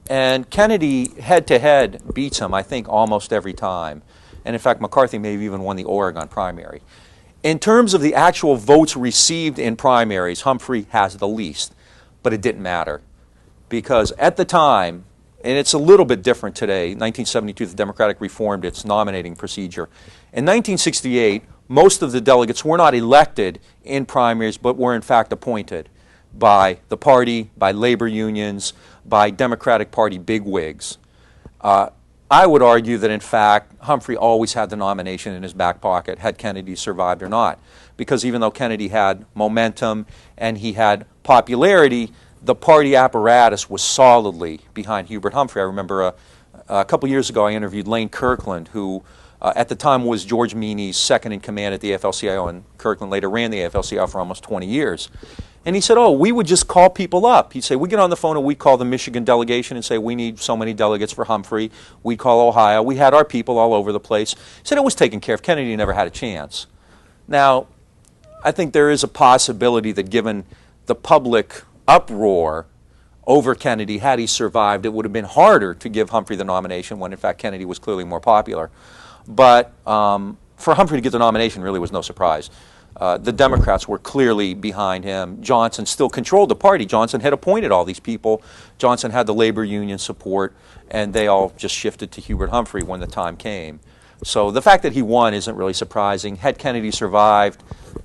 and Kennedy head-to-head beats him, I think, almost every time. And in fact, McCarthy may have even won the Oregon primary. In terms of the actual votes received in primaries, Humphrey has the least, but it didn't matter, because at the time, and it's a little bit different today. 1972, the Democratic reformed its nominating procedure. In 1968, most of the delegates were not elected in primaries, but were in fact appointed by the party, by labor unions, by Democratic Party bigwigs. I would argue that, in fact, Humphrey always had the nomination in his back pocket, had Kennedy survived or not. Because even though Kennedy had momentum and he had popularity, the party apparatus was solidly behind Hubert Humphrey. I remember a couple years ago I interviewed Lane Kirkland, who at the time was George Meany's second in command at the AFL-CIO, and Kirkland later ran the AFL-CIO for almost 20 years. And he said, we would just call people up. He'd say, we get on the phone and we call the Michigan delegation and say, we need so many delegates for Humphrey. We call Ohio. We had our people all over the place. He said it was taken care of. Kennedy never had a chance. Now, I think there is a possibility that given the public uproar over Kennedy, had he survived, it would have been harder to give Humphrey the nomination when, in fact, Kennedy was clearly more popular. But for Humphrey to get the nomination really was no surprise. The Democrats were clearly behind him. Johnson still controlled the party. Johnson had appointed all these people. Johnson had the labor union support, and they all just shifted to Hubert Humphrey when the time came. So the fact that he won isn't really surprising. Had Kennedy survived,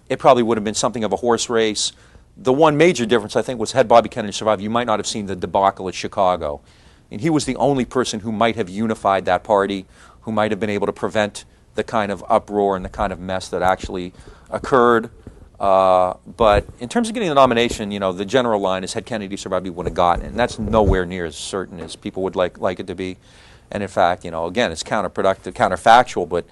it probably would have been something of a horse race. The one major difference, I think, was had Bobby Kennedy survived, you might not have seen the debacle at Chicago. And he was the only person who might have unified that party, who might have been able to prevent the kind of uproar and the kind of mess that actually occurred. But in terms of getting the nomination, the general line is had Kennedy survived, he would have gotten it. And that's nowhere near as certain as people would like it to be. And in fact, again, it's counterproductive, counterfactual, but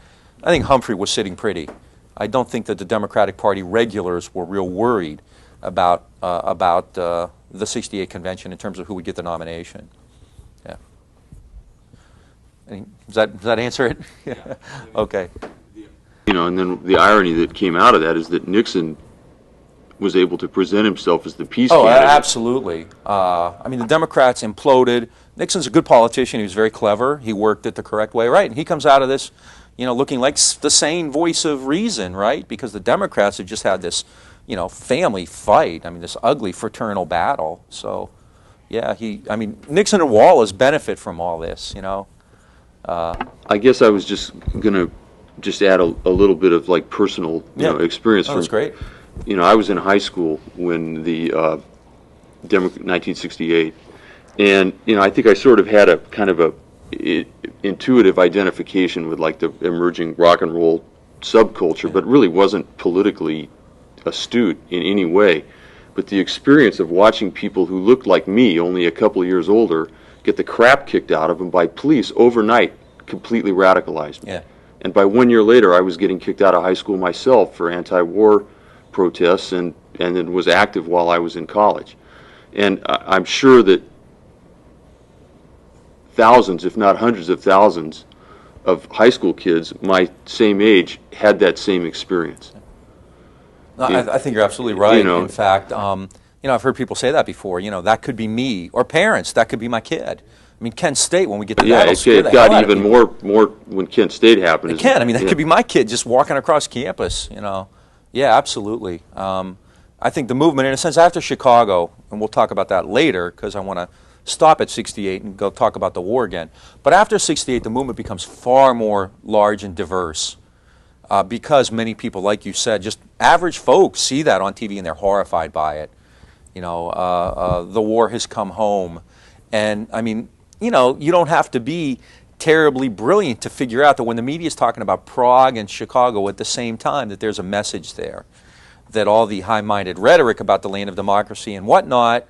I think Humphrey was sitting pretty. I don't think that the Democratic Party regulars were real worried about the 68 convention in terms of who would get the nomination. Yeah. Does that answer it? Yeah. Okay. And then the irony that came out of that is that Nixon was able to present himself as the peace Oh, candidate. absolutely. I mean, the Democrats imploded. Nixon's a good politician. He was very clever. He worked it the correct way, right? And he comes out of this, looking like the sane voice of reason, right? Because the Democrats have just had this, family fight. I mean, this ugly fraternal battle. So, yeah, Nixon and Wallace benefit from all this, I guess I was just going to add a little bit of like personal experience. Oh, that's great. I was in high school when the 1968, and I think I sort of had a kind of intuitive identification with like the emerging rock and roll subculture, but really wasn't politically astute in any way. But the experience of watching people who looked like me, only a couple of years older, get the crap kicked out of them by police overnight completely radicalized me. Yeah. And by 1 year later, I was getting kicked out of high school myself for anti-war protests, and then was active while I was in college. And I'm sure that thousands, if not hundreds of thousands, of high school kids my same age had that same experience. No, I think you're absolutely right. In fact, I've heard people say that before. That could be me, or parents. That could be my kid. I mean, Kent State, when we get to that, it got even more when Kent State happened. It can. I mean, that could be my kid just walking across campus. Yeah, absolutely. I think the movement, in a sense, after Chicago, and we'll talk about that later because I want to stop at 68 and go talk about the war again. But after 68, the movement becomes far more large and diverse because many people, like you said, just average folks see that on TV and they're horrified by it. The war has come home. And, I mean, you don't have to be terribly brilliant to figure out that when the media is talking about Prague and Chicago at the same time, that there's a message there, that all the high-minded rhetoric about the land of democracy and whatnot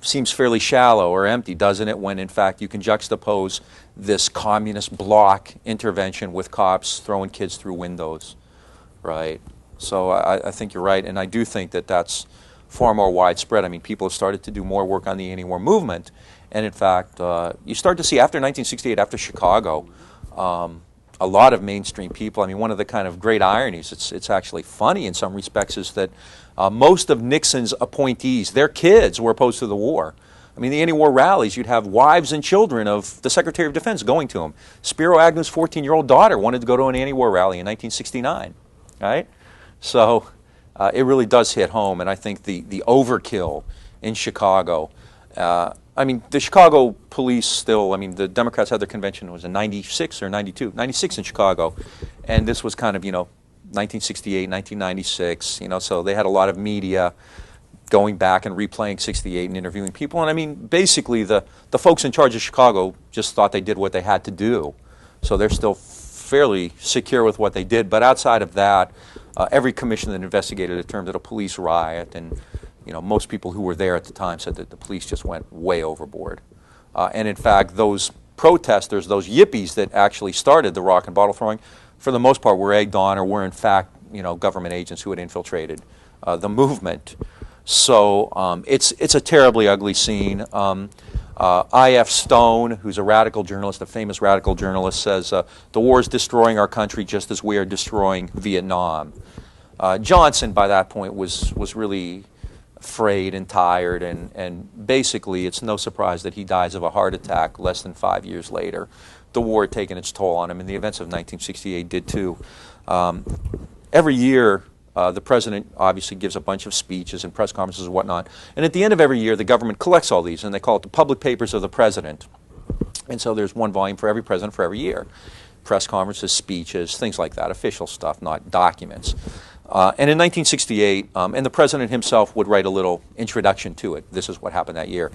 seems fairly shallow or empty, doesn't it, when in fact you can juxtapose this communist bloc intervention with cops throwing kids through windows, right? So I think you're right, and I do think that that's far more widespread. I mean, people have started to do more work on the anti-war movement. And in fact, you start to see after 1968, after Chicago, a lot of mainstream people. I mean, one of the kind of great ironies, it's actually funny in some respects, is that most of Nixon's appointees, their kids were opposed to the war. I mean, the anti-war rallies, you'd have wives and children of the Secretary of Defense going to them. Spiro Agnew's 14-year-old daughter wanted to go to an anti-war rally in 1969, right? So it really does hit home, and I think the overkill in Chicago. I mean, the Chicago police still, I mean, the Democrats had their convention, it was in 96 or 92, 96 in Chicago, and this was kind of, 1968, 1996, so they had a lot of media going back and replaying 68 and interviewing people, and I mean, basically the folks in charge of Chicago just thought they did what they had to do, so they're still fairly secure with what they did, but outside of that, every commission that investigated it termed it a police riot, and most people who were there at the time said that the police just went way overboard. And in fact, those protesters, those Yippies that actually started the rock and bottle throwing, for the most part were egged on or were in fact, government agents who had infiltrated the movement. So it's a terribly ugly scene. I.F. Stone, who's a radical journalist, a famous radical journalist, says, the war is destroying our country just as we are destroying Vietnam. Johnson, by that point, was really frayed and tired, and basically it's no surprise that he dies of a heart attack less than 5 years later. The war had taken its toll on him, and the events of 1968 did too. Every year, the president obviously gives a bunch of speeches and press conferences and whatnot, and at the end of every year the government collects all these, and they call it the public papers of the president. And so there's one volume for every president for every year. Press conferences, speeches, things like that, official stuff, not documents. And in 1968, and the president himself would write a little introduction to it. This is what happened that year.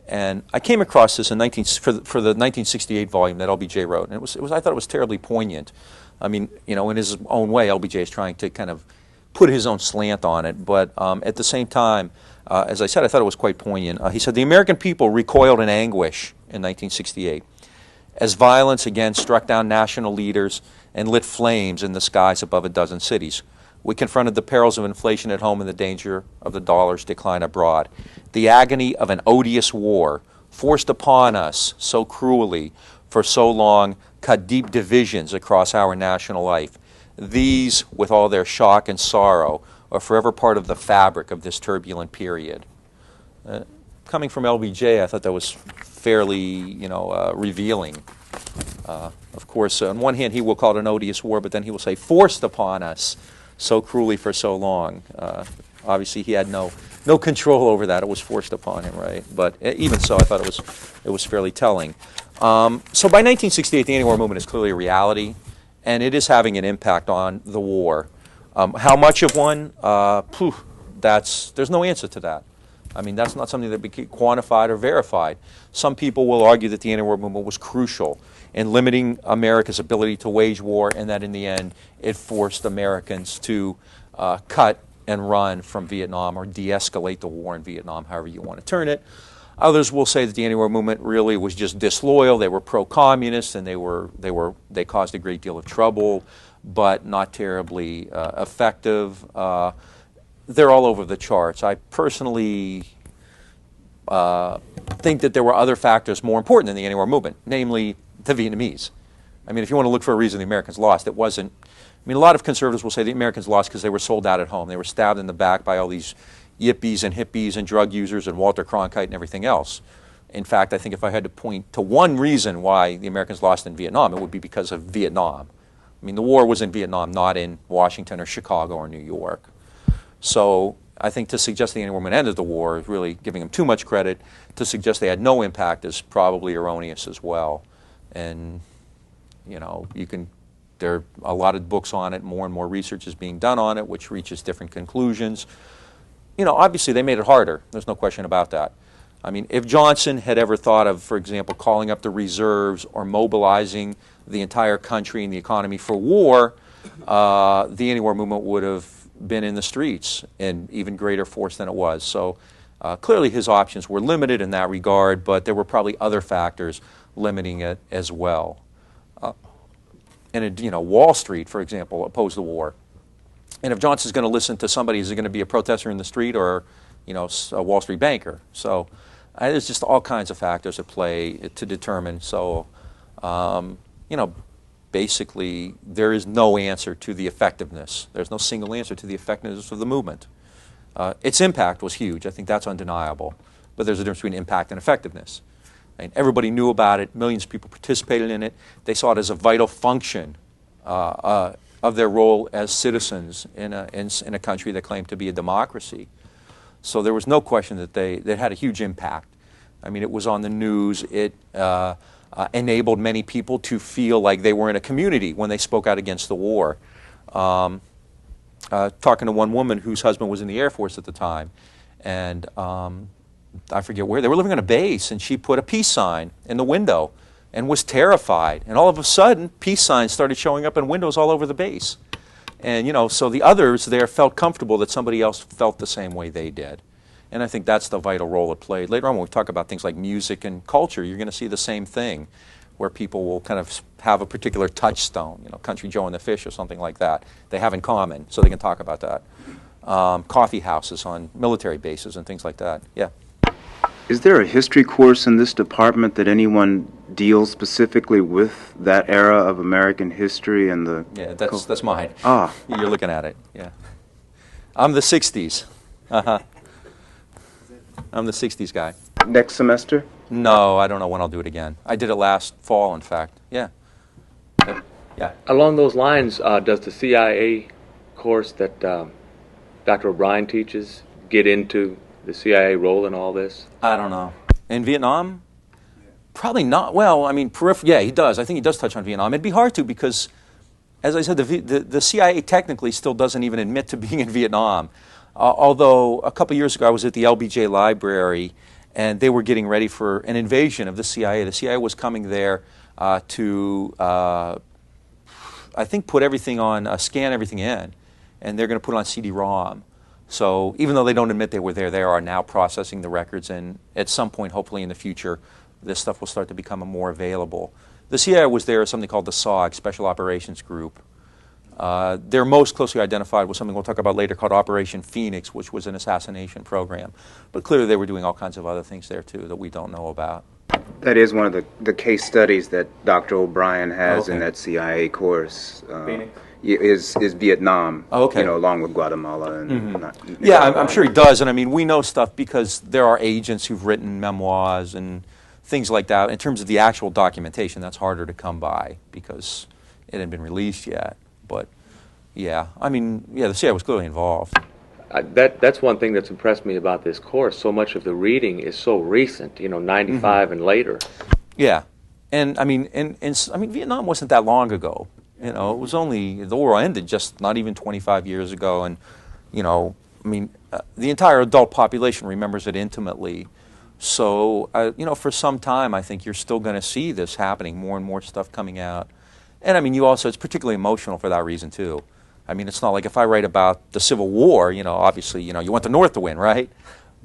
And I came across this in for the 1968 volume that LBJ wrote, and it was I thought it was terribly poignant. I mean, in his own way, LBJ is trying to kind of put his own slant on it, but at the same time, as I said, I thought it was quite poignant. He said, the American people recoiled in anguish in 1968 as violence again struck down national leaders and lit flames in the skies above a dozen cities. We confronted the perils of inflation at home and the danger of the dollar's decline abroad. The agony of an odious war forced upon us so cruelly for so long cut deep divisions across our national life. These, with all their shock and sorrow, are forever part of the fabric of this turbulent period. Coming from LBJ, I thought that was fairly, revealing. Of course, on one hand, he will call it an odious war, but then he will say, forced upon us so cruelly for so long. Obviously, he had no control over that. It was forced upon him, right? But even so, I thought it was fairly telling. So by 1968, the anti-war movement is clearly a reality, and it is having an impact on the war. How much of one? There's no answer to that. I mean, that's not something that can be quantified or verified. Some people will argue that the anti-war movement was crucial in limiting America's ability to wage war, and that in the end it forced Americans to cut and run from Vietnam, or de-escalate the war in Vietnam, however you want to turn it. Others will say that the anti-war movement really was just disloyal. They were pro-communist, and they caused a great deal of trouble, but not terribly effective. They're all over the charts. I personally think that there were other factors more important than the anti-war movement, namely the Vietnamese. I mean, if you want to look for a reason the Americans lost, it wasn't. I mean, a lot of conservatives will say the Americans lost because they were sold out at home. They were stabbed in the back by all these Yippies and hippies and drug users and Walter Cronkite and everything else. In fact, I think if I had to point to one reason why the Americans lost in Vietnam, it would be because of Vietnam. I mean, the war was in Vietnam, not in Washington or Chicago or New York. So I think to suggest the anti-war movement ended the war is really giving them too much credit. To suggest they had no impact is probably erroneous as well. And, there are a lot of books on it. More and more research is being done on it, which reaches different conclusions. Obviously they made it harder. There's no question about that. I mean, if Johnson had ever thought of, for example, calling up the reserves or mobilizing the entire country and the economy for war, the anti-war movement would have been in the streets in even greater force than it was. So clearly his options were limited in that regard, but there were probably other factors limiting it as well. Wall Street, for example, opposed the war. And if Johnson's going to listen to somebody, is he going to be a protester in the street or, a Wall Street banker? So there's just all kinds of factors at play to determine. So, basically, there is no answer to the effectiveness. There's no single answer to the effectiveness of the movement. Its impact was huge. I think that's undeniable. But there's a difference between impact and effectiveness. And everybody knew about it. Millions of people participated in it. They saw it as a vital function of their role as citizens in a country that claimed to be a democracy. So there was no question that they had a huge impact. I mean, it was on the news. It enabled many people to feel like they were in a community when they spoke out against the war. Talking to one woman whose husband was in the Air Force at the time, and I forget where, they were living on a base, and she put a peace sign in the window and was terrified. And all of a sudden, peace signs started showing up in windows all over the base. And, so the others there felt comfortable that somebody else felt the same way they did. And I think that's the vital role it played. Later on, when we talk about things like music and culture, you're going to see the same thing, where people will kind of have a particular touchstone, Country Joe and the Fish or something like that, they have in common, so they can talk about that. Coffee houses on military bases and things like that. Yeah. Is there a history course in this department that anyone deals specifically with that era of American history and the... Yeah, that's mine. Ah. You're looking at it, yeah. I'm the 60s. Uh-huh. I'm the 60s guy. Next semester? No, I don't know when I'll do it again. I did it last fall, in fact. Yeah. Yeah. Along those lines, does the CIA course that Dr. O'Brien teaches get into the CIA role in all this? I don't know. In Vietnam? Probably not. Well, I mean, yeah, he does. I think he does touch on Vietnam. It'd be hard to because, as I said, the CIA technically still doesn't even admit to being in Vietnam. Although a couple years ago I was at the LBJ library and they were getting ready for an invasion of the CIA. The CIA was coming there to, I think, put everything on, scan everything in, and they're going to put it on CD-ROM. So even though they don't admit they were there, they are now processing the records, and at some point, hopefully in the future, this stuff will start to become more available. The CIA was there as something called the SOG, Special Operations Group. They're most closely identified with something we'll talk about later called Operation Phoenix, which was an assassination program. But clearly they were doing all kinds of other things there, too, that we don't know about. That is one of the case studies that Dr. O'Brien has in that CIA course. Phoenix? is Vietnam. Oh, okay. Along with Guatemala and Yeah, I'm sure he does, and I mean, we know stuff because there are agents who've written memoirs and things like that. In terms of the actual documentation, that's harder to come by because it hadn't been released yet. But yeah, I mean, yeah, the CIA was clearly involved. That's one thing that's impressed me about this course. So much of the reading is so recent, 95 and later. Yeah, and I mean, Vietnam wasn't that long ago. It was only, the war ended just not even 25 years ago, and the entire adult population remembers it intimately. So, for some time, I think you're still going to see this happening, more and more stuff coming out. And I mean, it's particularly emotional for that reason too. I mean, it's not like if I write about the Civil War, obviously, you want the North to win, right?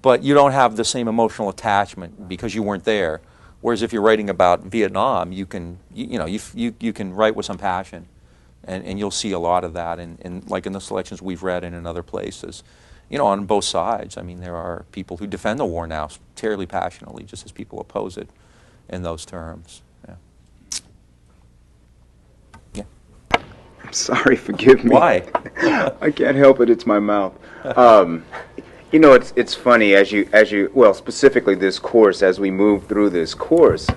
But you don't have the same emotional attachment because you weren't there. Whereas if you're writing about Vietnam, you can, you can write with some passion, and you'll see a lot of that in like in the selections we've read and in other places. On both sides. I mean, there are people who defend the war now terribly passionately, just as people oppose it in those terms. Yeah. Yeah. I'm sorry, forgive me. Why? I can't help it. It's my mouth. It's funny as you well, specifically this course, as we move through this course,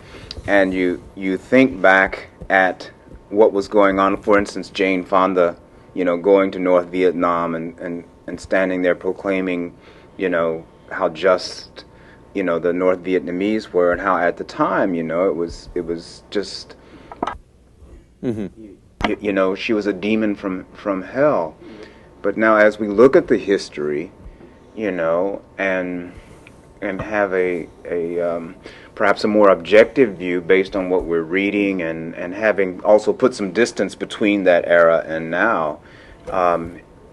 and you think back at what was going on. For instance, Jane Fonda, going to North Vietnam and standing there proclaiming, how just, the North Vietnamese were, and how at the time, it was just, she was a demon from hell. But now, as we look at the history, and have a perhaps a more objective view based on what we're reading, and having also put some distance between that era and now,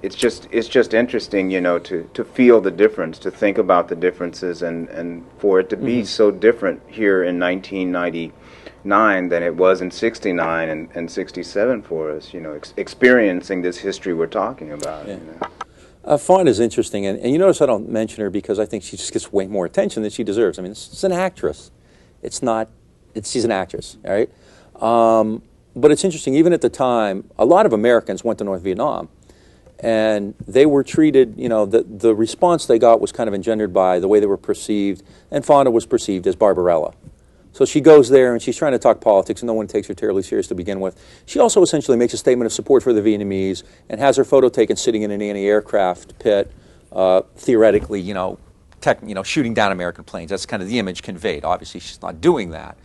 it's just interesting, to feel the difference, to think about the differences, and for it to be so different here in 1999 than it was in 69 and 67 for us, experiencing this history we're talking about. Yeah. Fonda's interesting, and you notice I don't mention her because I think she just gets way more attention than she deserves. I mean, it's an actress. She's an actress, all right? But it's interesting, even at the time, a lot of Americans went to North Vietnam, and they were treated, the response they got was kind of engendered by the way they were perceived, and Fonda was perceived as Barbarella. So she goes there and she's trying to talk politics, and no one takes her terribly serious to begin with. She also essentially makes a statement of support for the Vietnamese and has her photo taken sitting in an anti-aircraft pit, theoretically, shooting down American planes. That's kind of the image conveyed. Obviously, she's not doing that.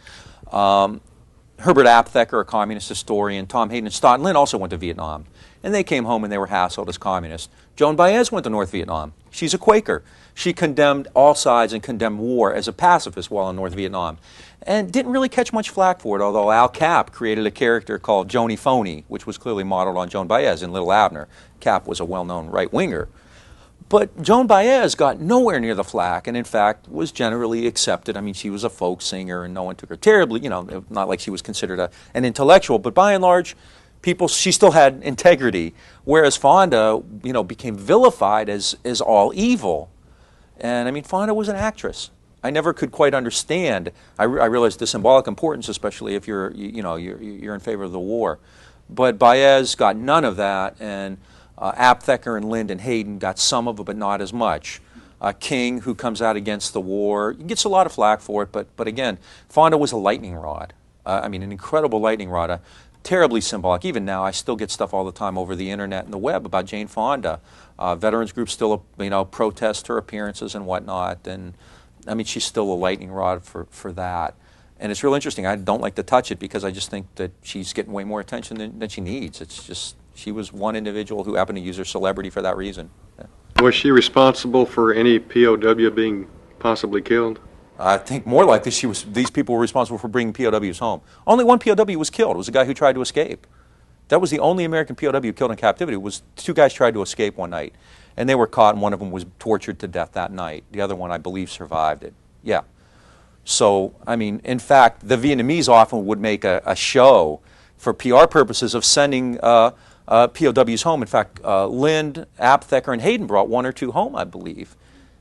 Herbert Aptheker, a communist historian, Tom Hayden, and Stott Lin also went to Vietnam. And they came home and they were hassled as communists. Joan Baez went to North Vietnam. She's a Quaker. She condemned all sides and condemned war as a pacifist while in North Vietnam. And didn't really catch much flack for it, although Al Capp created a character called Joni Phoney, which was clearly modeled on Joan Baez in Little Abner. Capp was a well-known right-winger. But Joan Baez got nowhere near the flack, and in fact was generally accepted. I mean, she was a folk singer, and no one took her terribly, not like she was considered an intellectual, but by and large, she still had integrity, whereas Fonda, became vilified as all evil. And I mean, Fonda was an actress. I never could quite understand. I realized the symbolic importance, especially if you're in favor of the war. But Baez got none of that, and Aptheker and Lind and Hayden got some of it, but not as much. King, who comes out against the war, gets a lot of flack for it, but again, Fonda was a lightning rod. An incredible lightning rod. Terribly symbolic. Even now, I still get stuff all the time over the internet and the web about Jane Fonda. Veterans groups still, protest her appearances and whatnot. And I mean, she's still a lightning rod for that. And it's real interesting. I don't like to touch it because I just think that she's getting way more attention than she needs. It's just, she was one individual who happened to use her celebrity for that reason. Yeah. Was she responsible for any POW being possibly killed? I think more likely these people were responsible for bringing POWs home. Only one POW was killed. It was a guy who tried to escape. That was the only American POW killed in captivity. Two guys tried to escape one night, and they were caught, and one of them was tortured to death that night. The other one, I believe, survived it. Yeah. So, I mean, in fact, the Vietnamese often would make a show for PR purposes of sending POWs home. In fact, Lind, Aptheker, and Hayden brought one or two home, I believe.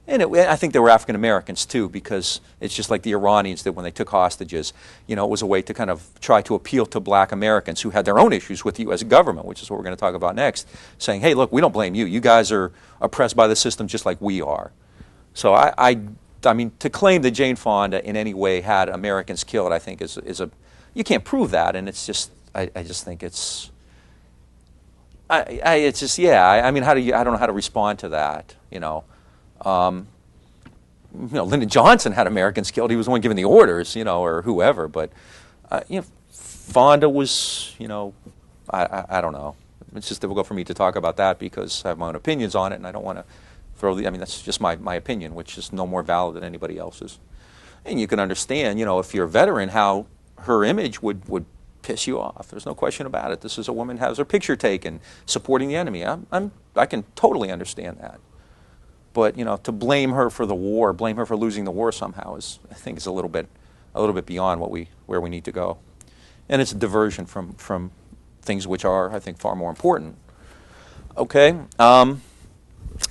And I think they were African Americans too, because it's just like the Iranians did when they took hostages. You know, it was a way to kind of try to appeal to black Americans who had their own issues with the U.S. government, which is what we're going to talk about next, saying, hey, look, we don't blame you. You guys are oppressed by the system just like we are. So I mean, to claim that Jane Fonda in any way had Americans killed, I think is a, you can't prove that, and it's just, I just think it's, it's just, yeah, I mean, I don't know how to respond to that, you know. Lyndon Johnson had Americans killed. He was the one giving the orders, you know, or whoever. But, you know, Fonda was, you know, I don't know. It's just difficult for me to talk about that because I have my own opinions on it, and I don't want to throw the, I mean, that's just my opinion, which is no more valid than anybody else's. And you can understand, you know, if you're a veteran, how her image would piss you off. There's no question about it. This is a woman who has her picture taken supporting the enemy. I can totally understand that. But, you know, to blame her for the war, blame her for losing the war somehow is, I think, is a little bit beyond where we need to go. And it's a diversion from things which are, I think, far more important. Okay,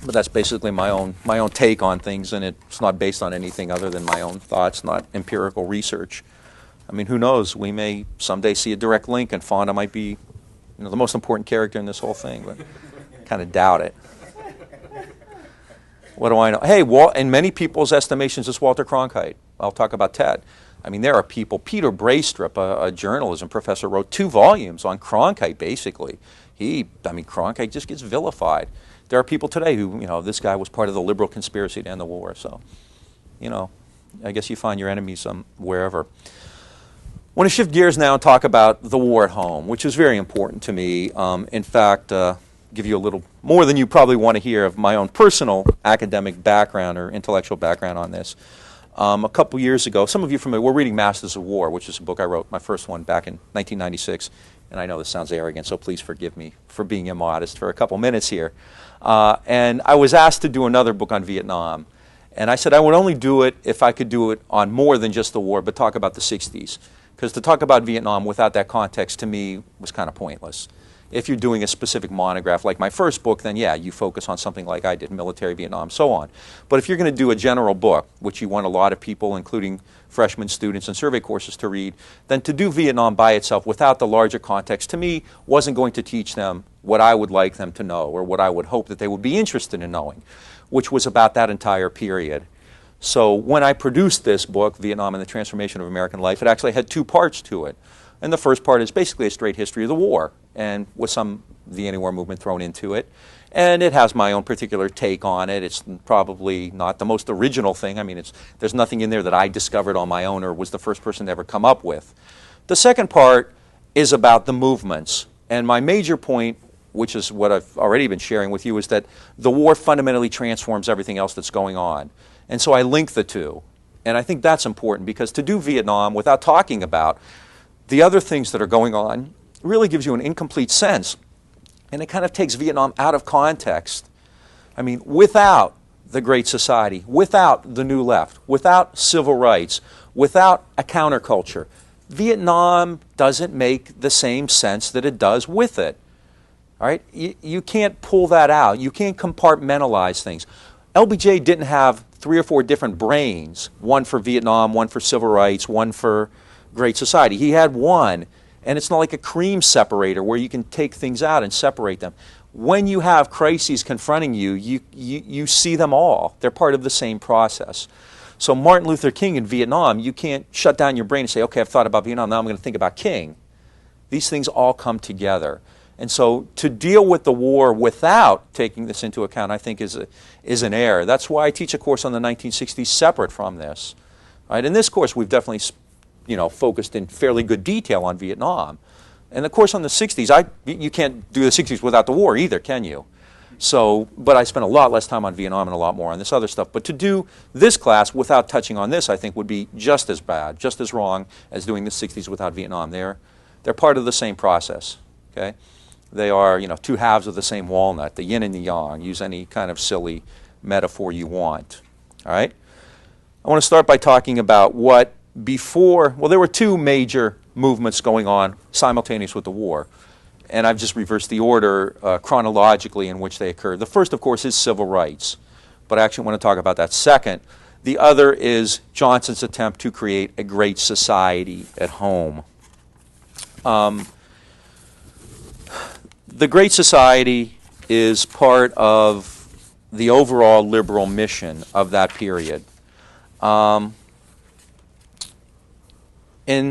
but that's basically my own take on things, and it's not based on anything other than my own thoughts, not empirical research. I mean, who knows? We may someday see a direct link, and Fonda might be, you know, the most important character in this whole thing, but kind of doubt it. What do I know? Hey, in many people's estimations, it's Walter Cronkite. I'll talk about Ted. I mean, there are people. Peter Braystrup, a journalism professor, wrote 2 volumes on Cronkite, basically. Cronkite just gets vilified. There are people today who, you know, this guy was part of the liberal conspiracy to end the war. So, you know, I guess you find your enemies wherever. I want to shift gears now and talk about the war at home, which is very important to me. In fact, give you a little more than you probably want to hear of my own personal academic background or intellectual background on this. A couple years ago, some of you familiar, we're reading Masters of War, which is a book I wrote, my first one, back in 1996. And I know this sounds arrogant, so please forgive me for being immodest for a couple minutes here. And I was asked to do another book on Vietnam. And I said I would only do it if I could do it on more than just the war, but talk about the 60s. Because to talk about Vietnam without that context, to me, was kind of pointless. If you're doing a specific monograph like my first book, then yeah, you focus on something like I did, military, Vietnam, so on. But if you're going to do a general book, which you want a lot of people, including freshman students and survey courses, to read, then to do Vietnam by itself without the larger context, to me, wasn't going to teach them what I would like them to know or what I would hope that they would be interested in knowing, which was about that entire period. So when I produced this book, Vietnam and the Transformation of American Life, it actually had 2 parts to it. And the first part is basically a straight history of the war, and with some the anti-war movement thrown into it. And it has my own particular take on it. It's probably not the most original thing. I mean, there's nothing in there that I discovered on my own or was the first person to ever come up with. The second part is about the movements. And my major point, which is what I've already been sharing with you, is that the war fundamentally transforms everything else that's going on. And so I link the two. And I think that's important, because to do Vietnam without talking about the other things that are going on really gives you an incomplete sense. And it kind of takes Vietnam out of context. I mean, without the Great Society, without the New Left, without civil rights, without a counterculture, Vietnam doesn't make the same sense that it does with it. All right? You can't pull that out. You can't compartmentalize things. LBJ didn't have 3 or 4 different brains, one for Vietnam, one for civil rights, one for Great Society. He had one, and it's not like a cream separator where you can take things out and separate them. When you have crises confronting you, you see them all. They're part of the same process. So Martin Luther King in Vietnam, you can't shut down your brain and say, okay, I've thought about Vietnam, now I'm going to think about King. These things all come together. And so to deal with the war without taking this into account, I think, is an error. That's why I teach a course on the 1960s separate from this. Right? In this course, we've definitely focused in fairly good detail on Vietnam. And of course on the 60s, you can't do the 60s without the war either, can you? So, but I spent a lot less time on Vietnam and a lot more on this other stuff. But to do this class without touching on this, I think, would be just as bad, just as wrong as doing the 60s without Vietnam. They're part of the same process, okay? They are, 2 halves of the same walnut, the yin and the yang. Use any kind of silly metaphor you want, all right? I want to start by talking about what there were 2 major movements going on simultaneous with the war. And I've just reversed the order chronologically in which they occurred. The first, of course, is civil rights, but I actually want to talk about that second. The other is Johnson's attempt to create a great society at home. The Great Society is part of the overall liberal mission of that period. In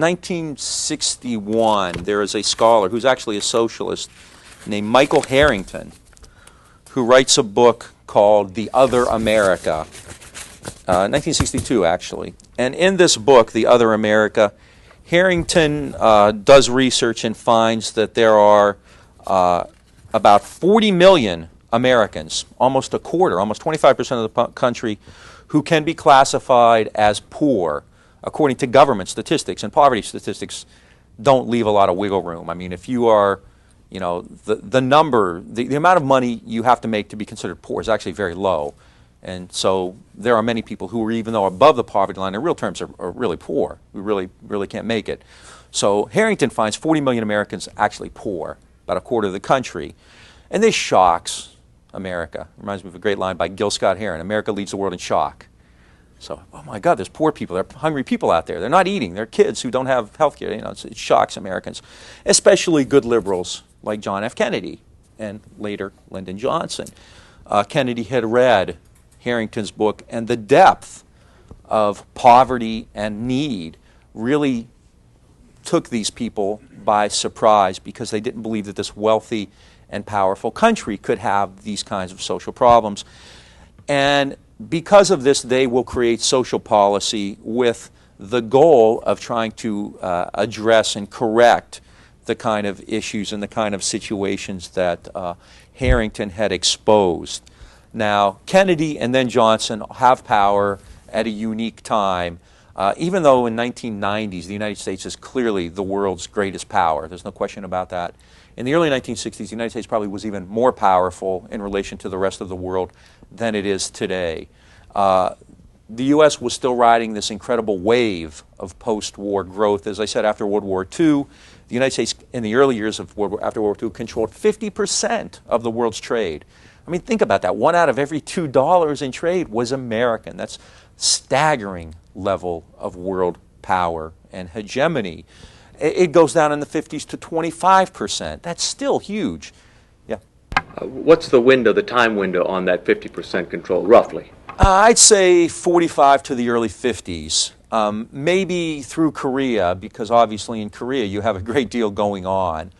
1961, there is a scholar who's actually a socialist named Michael Harrington, who writes a book called The Other America, 1962 actually. And in this book, The Other America, Harrington does research and finds that there are about 40 million Americans, almost a quarter, almost 25% of the country, who can be classified as poor, according to government statistics. And poverty statistics don't leave a lot of wiggle room. I mean, if you are, you know, the number, the amount of money you have to make to be considered poor is actually very low. And so there are many people who are, even though above the poverty line, in real terms are really poor, who really can't make it. So Harrington finds 40 million Americans actually poor, about a quarter of the country. And this shocks America. Reminds me of a great line by Gil Scott-Heron, America leads the world in shock. So, oh my God, there's poor people, there are hungry people out there. They're not eating, they're kids who don't have health care. You know, it shocks Americans, especially good liberals like John F. Kennedy and later Lyndon Johnson. Kennedy had read Harrington's book, and the depth of poverty and need really took these people by surprise, because they didn't believe that this wealthy and powerful country could have these kinds of social problems. And because of this, they will create social policy with the goal of trying to address and correct the kind of issues and the kind of situations that Harrington had exposed. Now, Kennedy and then Johnson have power at a unique time. Even though in 1990s the United States is clearly the world's greatest power, there's no question about that. In the early 1960s, the United States probably was even more powerful in relation to the rest of the world than it is today. The U.S. was still riding this incredible wave of post-war growth. As I said, after World War II, the United States, in the early years of after World War II, controlled 50% of the world's trade. I mean, think about that. 1 out of every $2 in trade was American. That's staggering level of world power and hegemony. It goes down in the 50s to 25%. That's still huge. Yeah. What's the window, the time window on that 50% control, roughly? I'd say 45 to the early 50s. Maybe through Korea, because obviously in Korea you have a great deal going on.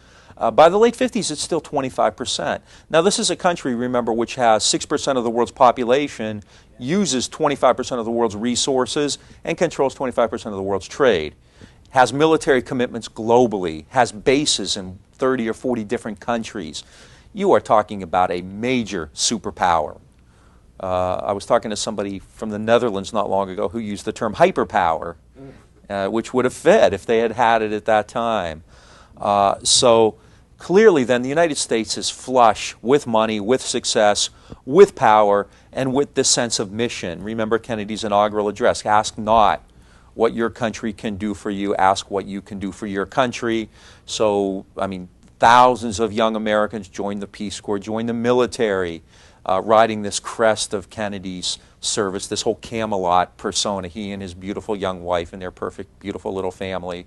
By the late 50s, it's still 25%. Now, this is a country, remember, which has 6% of the world's population, uses 25% of the world's resources, and controls 25% of the world's trade. Has military commitments globally, has bases in 30 or 40 different countries. You are talking about a major superpower. I was talking to somebody from the Netherlands not long ago who used the term hyperpower, which would have fit if they had had it at that time. So clearly then the United States is flush with money, with success, with power, and with this sense of mission. Remember Kennedy's inaugural address, ask not what your country can do for you, ask what you can do for your country. So, I mean, thousands of young Americans joined the Peace Corps, joined the military, riding this crest of Kennedy's service, this whole Camelot persona, he and his beautiful young wife and their perfect, beautiful little family,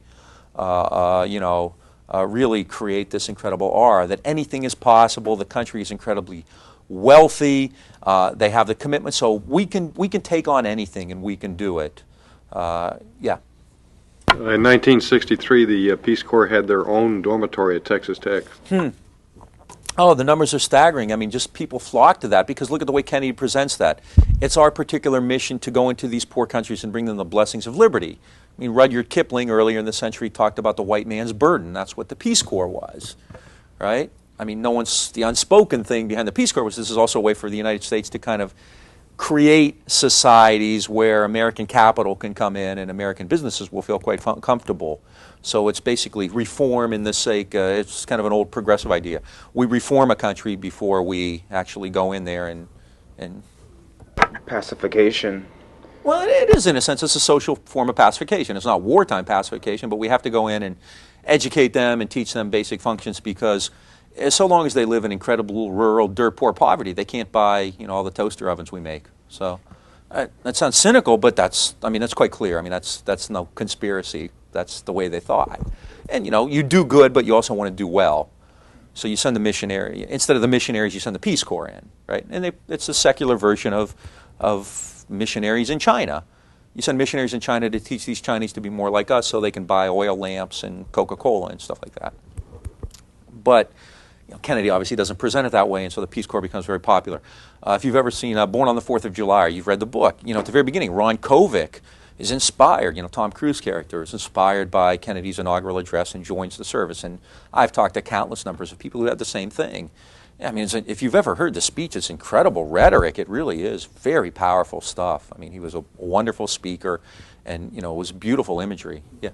really create this incredible aura that anything is possible. The country is incredibly wealthy. They have the commitment, so we can take on anything and we can do it. Yeah. In 1963, the Peace Corps had their own dormitory at Texas Tech. Oh, the numbers are staggering. I mean, just people flock to that because look at the way Kennedy presents that. It's our particular mission to go into these poor countries and bring them the blessings of liberty. I mean, Rudyard Kipling earlier in the century talked about the white man's burden. That's what the Peace Corps was, right? I mean, the unspoken thing behind the Peace Corps was this is also a way for the United States to kind of create societies where American capital can come in and American businesses will feel quite comfortable. So it's basically reform in the sake, it's kind of an old progressive idea. We reform a country before we actually go in there and Pacification. Well, it is in a sense. It's a social form of pacification. It's not wartime pacification, but we have to go in and educate them and teach them basic functions because so long as they live in incredible rural, dirt poor poverty, they can't buy all the toaster ovens we make. So that sounds cynical, but that's quite clear. I mean, that's no conspiracy. That's the way they thought. And, you do good, but you also want to do well. So you send the missionary, instead of the missionaries, you send the Peace Corps in, right? And it's a secular version of missionaries in China. You send missionaries in China to teach these Chinese to be more like us so they can buy oil lamps and Coca-Cola and stuff like that. But Kennedy obviously doesn't present it that way, and so the Peace Corps becomes very popular. If you've ever seen Born on the 4th of July, or you've read the book, at the very beginning, Ron Kovic is inspired, Tom Cruise character is inspired by Kennedy's inaugural address and joins the service. And I've talked to countless numbers of people who had the same thing. I mean, if you've ever heard the speech, it's incredible rhetoric. It really is very powerful stuff. I mean, he was a wonderful speaker, and, it was beautiful imagery. Yeah.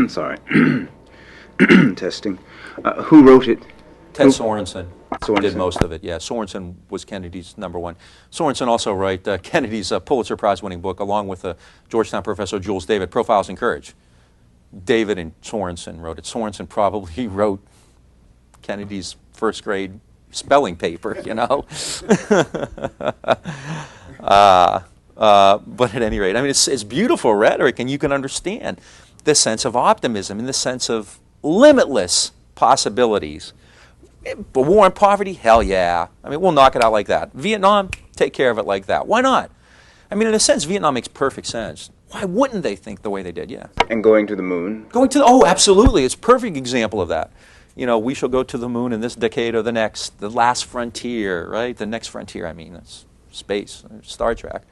Sorry. Testing. Who wrote it? Ted Sorensen Sorensen did most of it. Yeah, Sorensen was Kennedy's #1. Sorensen also wrote Kennedy's Pulitzer Prize-winning book, along with Georgetown professor Jules David, Profiles in Courage. David and Sorensen wrote it. Sorensen probably wrote Kennedy's first grade spelling paper, But at any rate, I mean, it's beautiful rhetoric, and you can understand the sense of optimism and the sense of limitless possibilities. But war and poverty, hell yeah. I mean, we'll knock it out like that. Vietnam, take care of it like that. Why not? I mean, in a sense, Vietnam makes perfect sense. Why wouldn't they think the way they did? Yeah. And going to the moon. Oh, absolutely. It's a perfect example of that. We shall go to the moon in this decade or the next, the last frontier, right? The next frontier, that's space, Star Trek.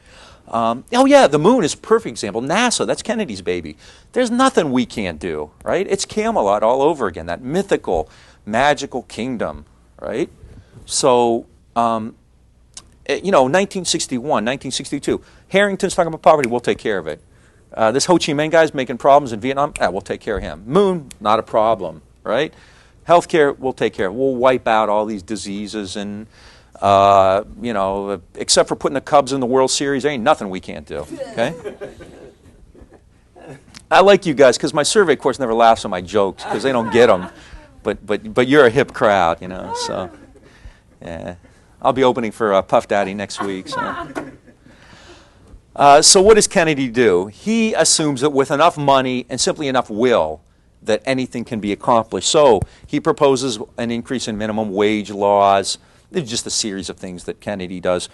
Oh yeah, the moon is a perfect example. NASA, that's Kennedy's baby. There's nothing we can't do, right? It's Camelot all over again, that mythical, magical kingdom, right? So, 1961, 1962, Harrington's talking about poverty, we'll take care of it. This Ho Chi Minh guy's making problems in Vietnam, we'll take care of him. Moon, not a problem, right? Healthcare, we'll take care of it. We'll wipe out all these diseases and except for putting the Cubs in the World Series, there ain't nothing we can't do, okay? I like you guys because my survey course never laughs at my jokes because they don't get them. But you're a hip crowd, so yeah. I'll be opening for Puff Daddy next week. So what does Kennedy do? He assumes that with enough money and simply enough will that anything can be accomplished. So he proposes an increase in minimum wage laws. It's just a series of things that Kennedy does.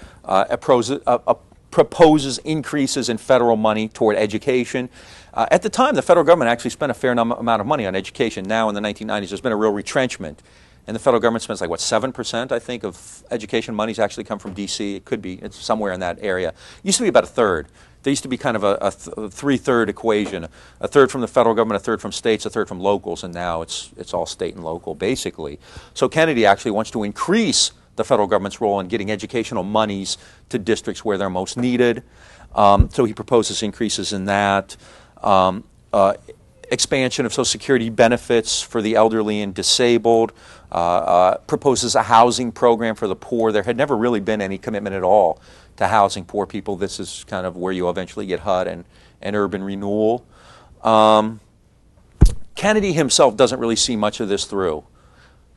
Proposes increases in federal money toward education. At the time, the federal government actually spent a fair amount of money on education. Now, in the 1990s, there's been a real retrenchment. And the federal government spends 7%, I think, of education monies actually come from D.C. It could be. It's somewhere in that area. It used to be about a third. There used to be kind of a three-third equation. A third from the federal government, a third from states, a third from locals, and now it's all state and local, basically. So Kennedy actually wants to increase the federal government's role in getting educational monies to districts where they're most needed. So he proposes increases in that. Expansion of Social Security benefits for the elderly and disabled. Proposes a housing program for the poor. There had never really been any commitment at all to housing poor people. This is kind of where you eventually get HUD and urban renewal. Kennedy himself doesn't really see much of this through.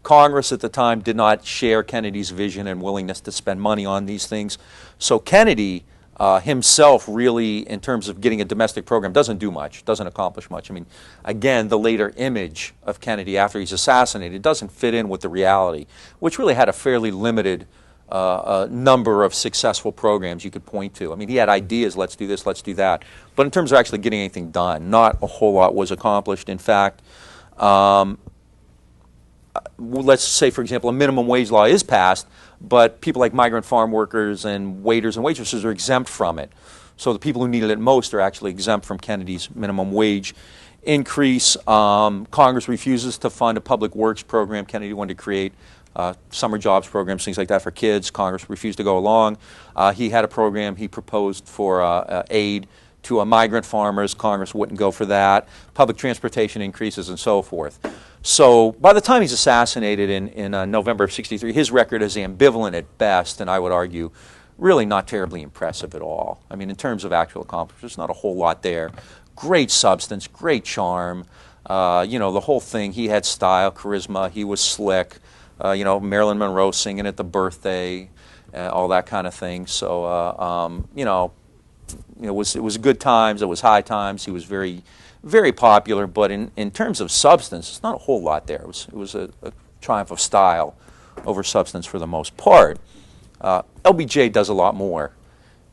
Congress at the time did not share Kennedy's vision and willingness to spend money on these things. So Kennedy himself really, in terms of getting a domestic program, doesn't do much, doesn't accomplish much. I mean, again, the later image of Kennedy after he's assassinated doesn't fit in with the reality, which really had a fairly limited number of successful programs you could point to. I mean, he had ideas, let's do this, let's do that. But in terms of actually getting anything done, not a whole lot was accomplished. In fact, let's say, for example, a minimum wage law is passed, but people like migrant farm workers and waiters and waitresses are exempt from it. So the people who needed it most are actually exempt from Kennedy's minimum wage increase. Congress refuses to fund a public works program. Kennedy wanted to create summer jobs programs, things like that for kids. Congress refused to go along. He had a program he proposed for aid to migrant farmers. Congress wouldn't go for that. Public transportation increases and so forth. So by the time he's assassinated in November of '63, his record is ambivalent at best, and I would argue really not terribly impressive at all. I mean, in terms of actual accomplishments, not a whole lot there. Great substance, great charm. The whole thing, he had style, charisma, he was slick. Marilyn Monroe singing at the birthday. all that kind of thing. So, it was good times, it was high times. He was very, very popular, but in terms of substance, it's not a whole lot there. It was a triumph of style over substance for the most part. LBJ does a lot more.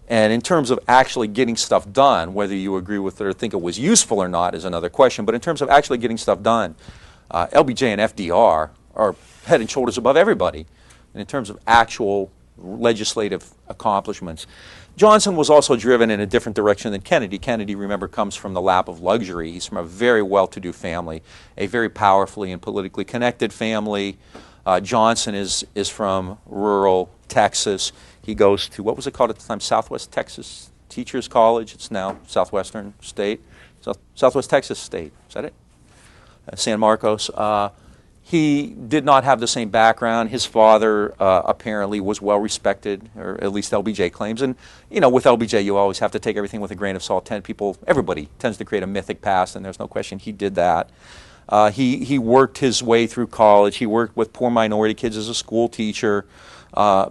And in terms of actually getting stuff done, whether you agree with it or think it was useful or not is another question, but in terms of actually getting stuff done, LBJ and FDR are head and shoulders above everybody. And in terms of actual legislative accomplishments, Johnson was also driven in a different direction than Kennedy. Kennedy, remember, comes from the lap of luxury. He's from a very well-to-do family, a very powerfully and politically connected family. Johnson is from rural Texas. He goes to, what was it called at the time, Southwest Texas Teachers College. It's now Southwestern State, Southwest Texas State. Is that it? San Marcos. He did not have the same background. His father apparently was well respected, or at least LBJ claims. And with LBJ, you always have to take everything with a grain of salt. Everybody tends to create a mythic past, and there's no question he did that. He worked his way through college. He worked with poor minority kids as a school teacher.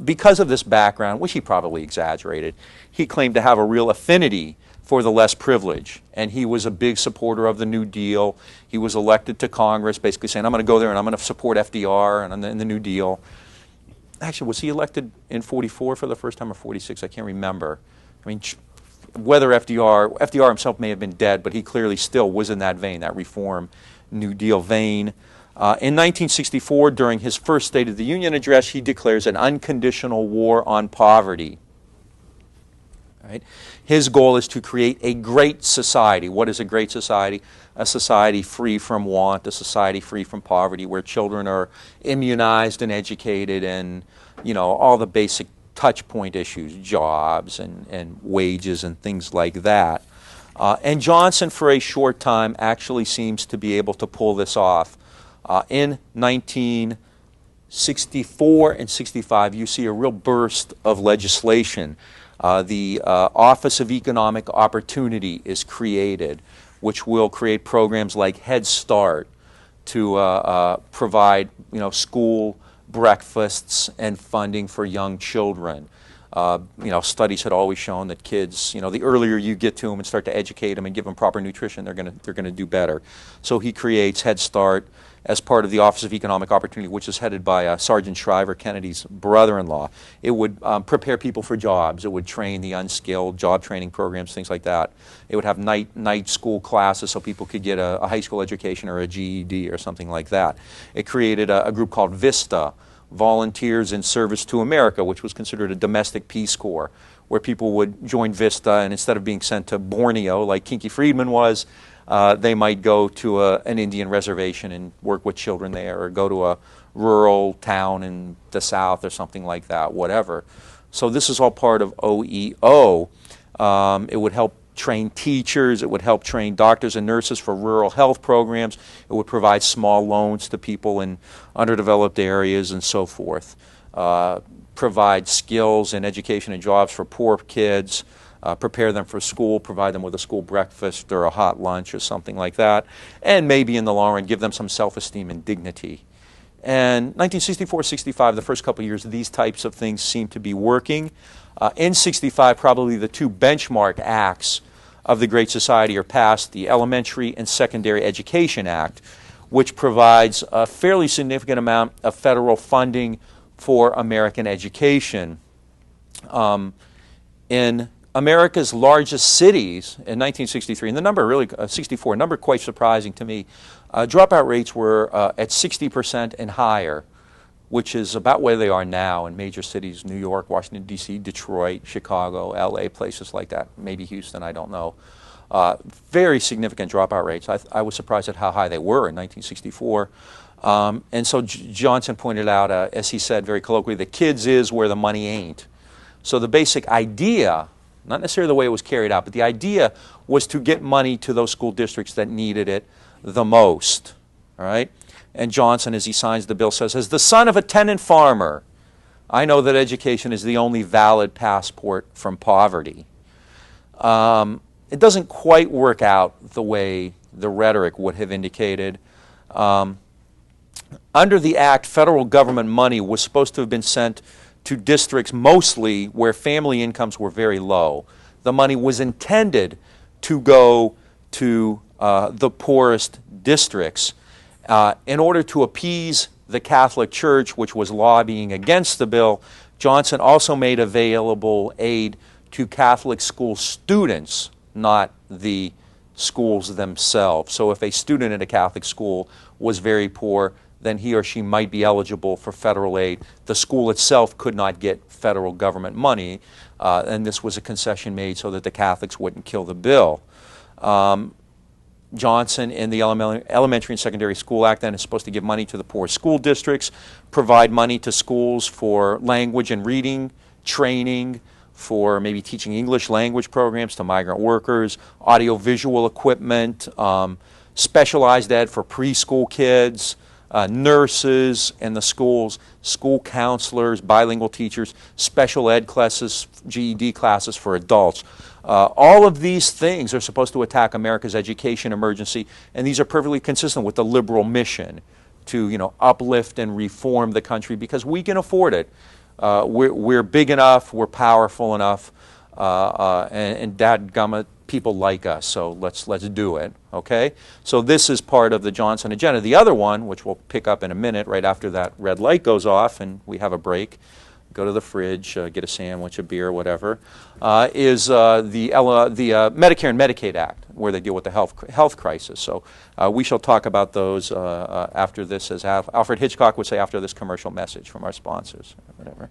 Because of this background, which he probably exaggerated, he claimed to have a real affinity for the less privileged. And he was a big supporter of the New Deal. He was elected to Congress basically saying, I'm going to go there and I'm going to support FDR and the New Deal. Actually, was he elected in 44 for the first time or 46? I can't remember. I mean, whether FDR himself may have been dead, but he clearly still was in that vein, that reform New Deal vein. In 1964, during his first State of the Union address, he declares an unconditional war on poverty. Right? His goal is to create a great society. What is a great society? A society free from want, a society free from poverty, where children are immunized and educated, and all the basic touch point issues, jobs and wages and things like that. And Johnson, for a short time, actually seems to be able to pull this off. In 1964 and 65, you see a real burst of legislation. The Office of Economic Opportunity is created, which will create programs like Head Start to provide school breakfasts and funding for young children. Studies had always shown that kids, the earlier you get to them and start to educate them and give them proper nutrition, they're going to do better. So he creates Head Start as part of the Office of Economic Opportunity, which is headed by Sergeant Shriver, Kennedy's brother-in-law. It would prepare people for jobs. It would train the unskilled, job training programs, things like that. It would have night school classes so people could get a high school education or a GED or something like that. It created a group called VISTA, Volunteers in Service to America, which was considered a domestic Peace Corps, where people would join VISTA, and instead of being sent to Borneo like Kinky Friedman was, they might go to an Indian reservation and work with children there, or go to a rural town in the South or something like that, whatever. So this is all part of OEO. It would help train teachers. It would help train doctors and nurses for rural health programs. It would provide small loans to people in underdeveloped areas and so forth. Provide skills and education and jobs for poor kids. Prepare them for school, provide them with a school breakfast or a hot lunch or something like that, and maybe in the long run give them some self-esteem and dignity. And 1964-65, the first couple of years, these types of things seem to be working. In 65, probably the two benchmark acts of the Great Society are passed, the Elementary and Secondary Education Act, which provides a fairly significant amount of federal funding for American education. In America's largest cities in 1963, and the number really, 64, number quite surprising to me, dropout rates were at 60% and higher, which is about where they are now in major cities, New York, Washington, D.C., Detroit, Chicago, L.A., places like that, maybe Houston, I don't know. Very significant dropout rates. I was surprised at how high they were in 1964. And so Johnson pointed out, as he said very colloquially, the kids is where the money ain't. So the basic idea, not necessarily the way it was carried out, but the idea was to get money to those school districts that needed it the most, all right? And Johnson, as he signs the bill, says, as the son of a tenant farmer, I know that education is the only valid passport from poverty. It doesn't quite work out the way the rhetoric would have indicated. Under the Act, federal government money was supposed to have been sent to districts mostly where family incomes were very low. The money was intended to go to the poorest districts in order to appease the Catholic Church, which was lobbying against the bill. Johnson also made available aid to Catholic school students, not the schools themselves. So if a student at a Catholic school was very poor, then he or she might be eligible for federal aid. The school itself could not get federal government money, and this was a concession made so that the Catholics wouldn't kill the bill. Johnson, in the Elementary and Secondary School Act, then is supposed to give money to the poor school districts, provide money to schools for language and reading training, for maybe teaching English language programs to migrant workers, audiovisual equipment, specialized ed for preschool kids, nurses in the schools, school counselors, bilingual teachers, special ed classes, GED classes for adults. All of these things are supposed to attack America's education emergency, and these are perfectly consistent with the liberal mission to, uplift and reform the country because we can afford it. We're big enough, we're powerful enough, and dadgummit, people like us, so let's do it, okay? So this is part of the Johnson agenda. The other one, which we'll pick up in a minute right after that red light goes off and we have a break, go to the fridge, get a sandwich, a beer, whatever, is the Medicare and Medicaid Act, where they deal with the health crisis. So we shall talk about those after this, as Alfred Hitchcock would say, after this commercial message from our sponsors, or whatever.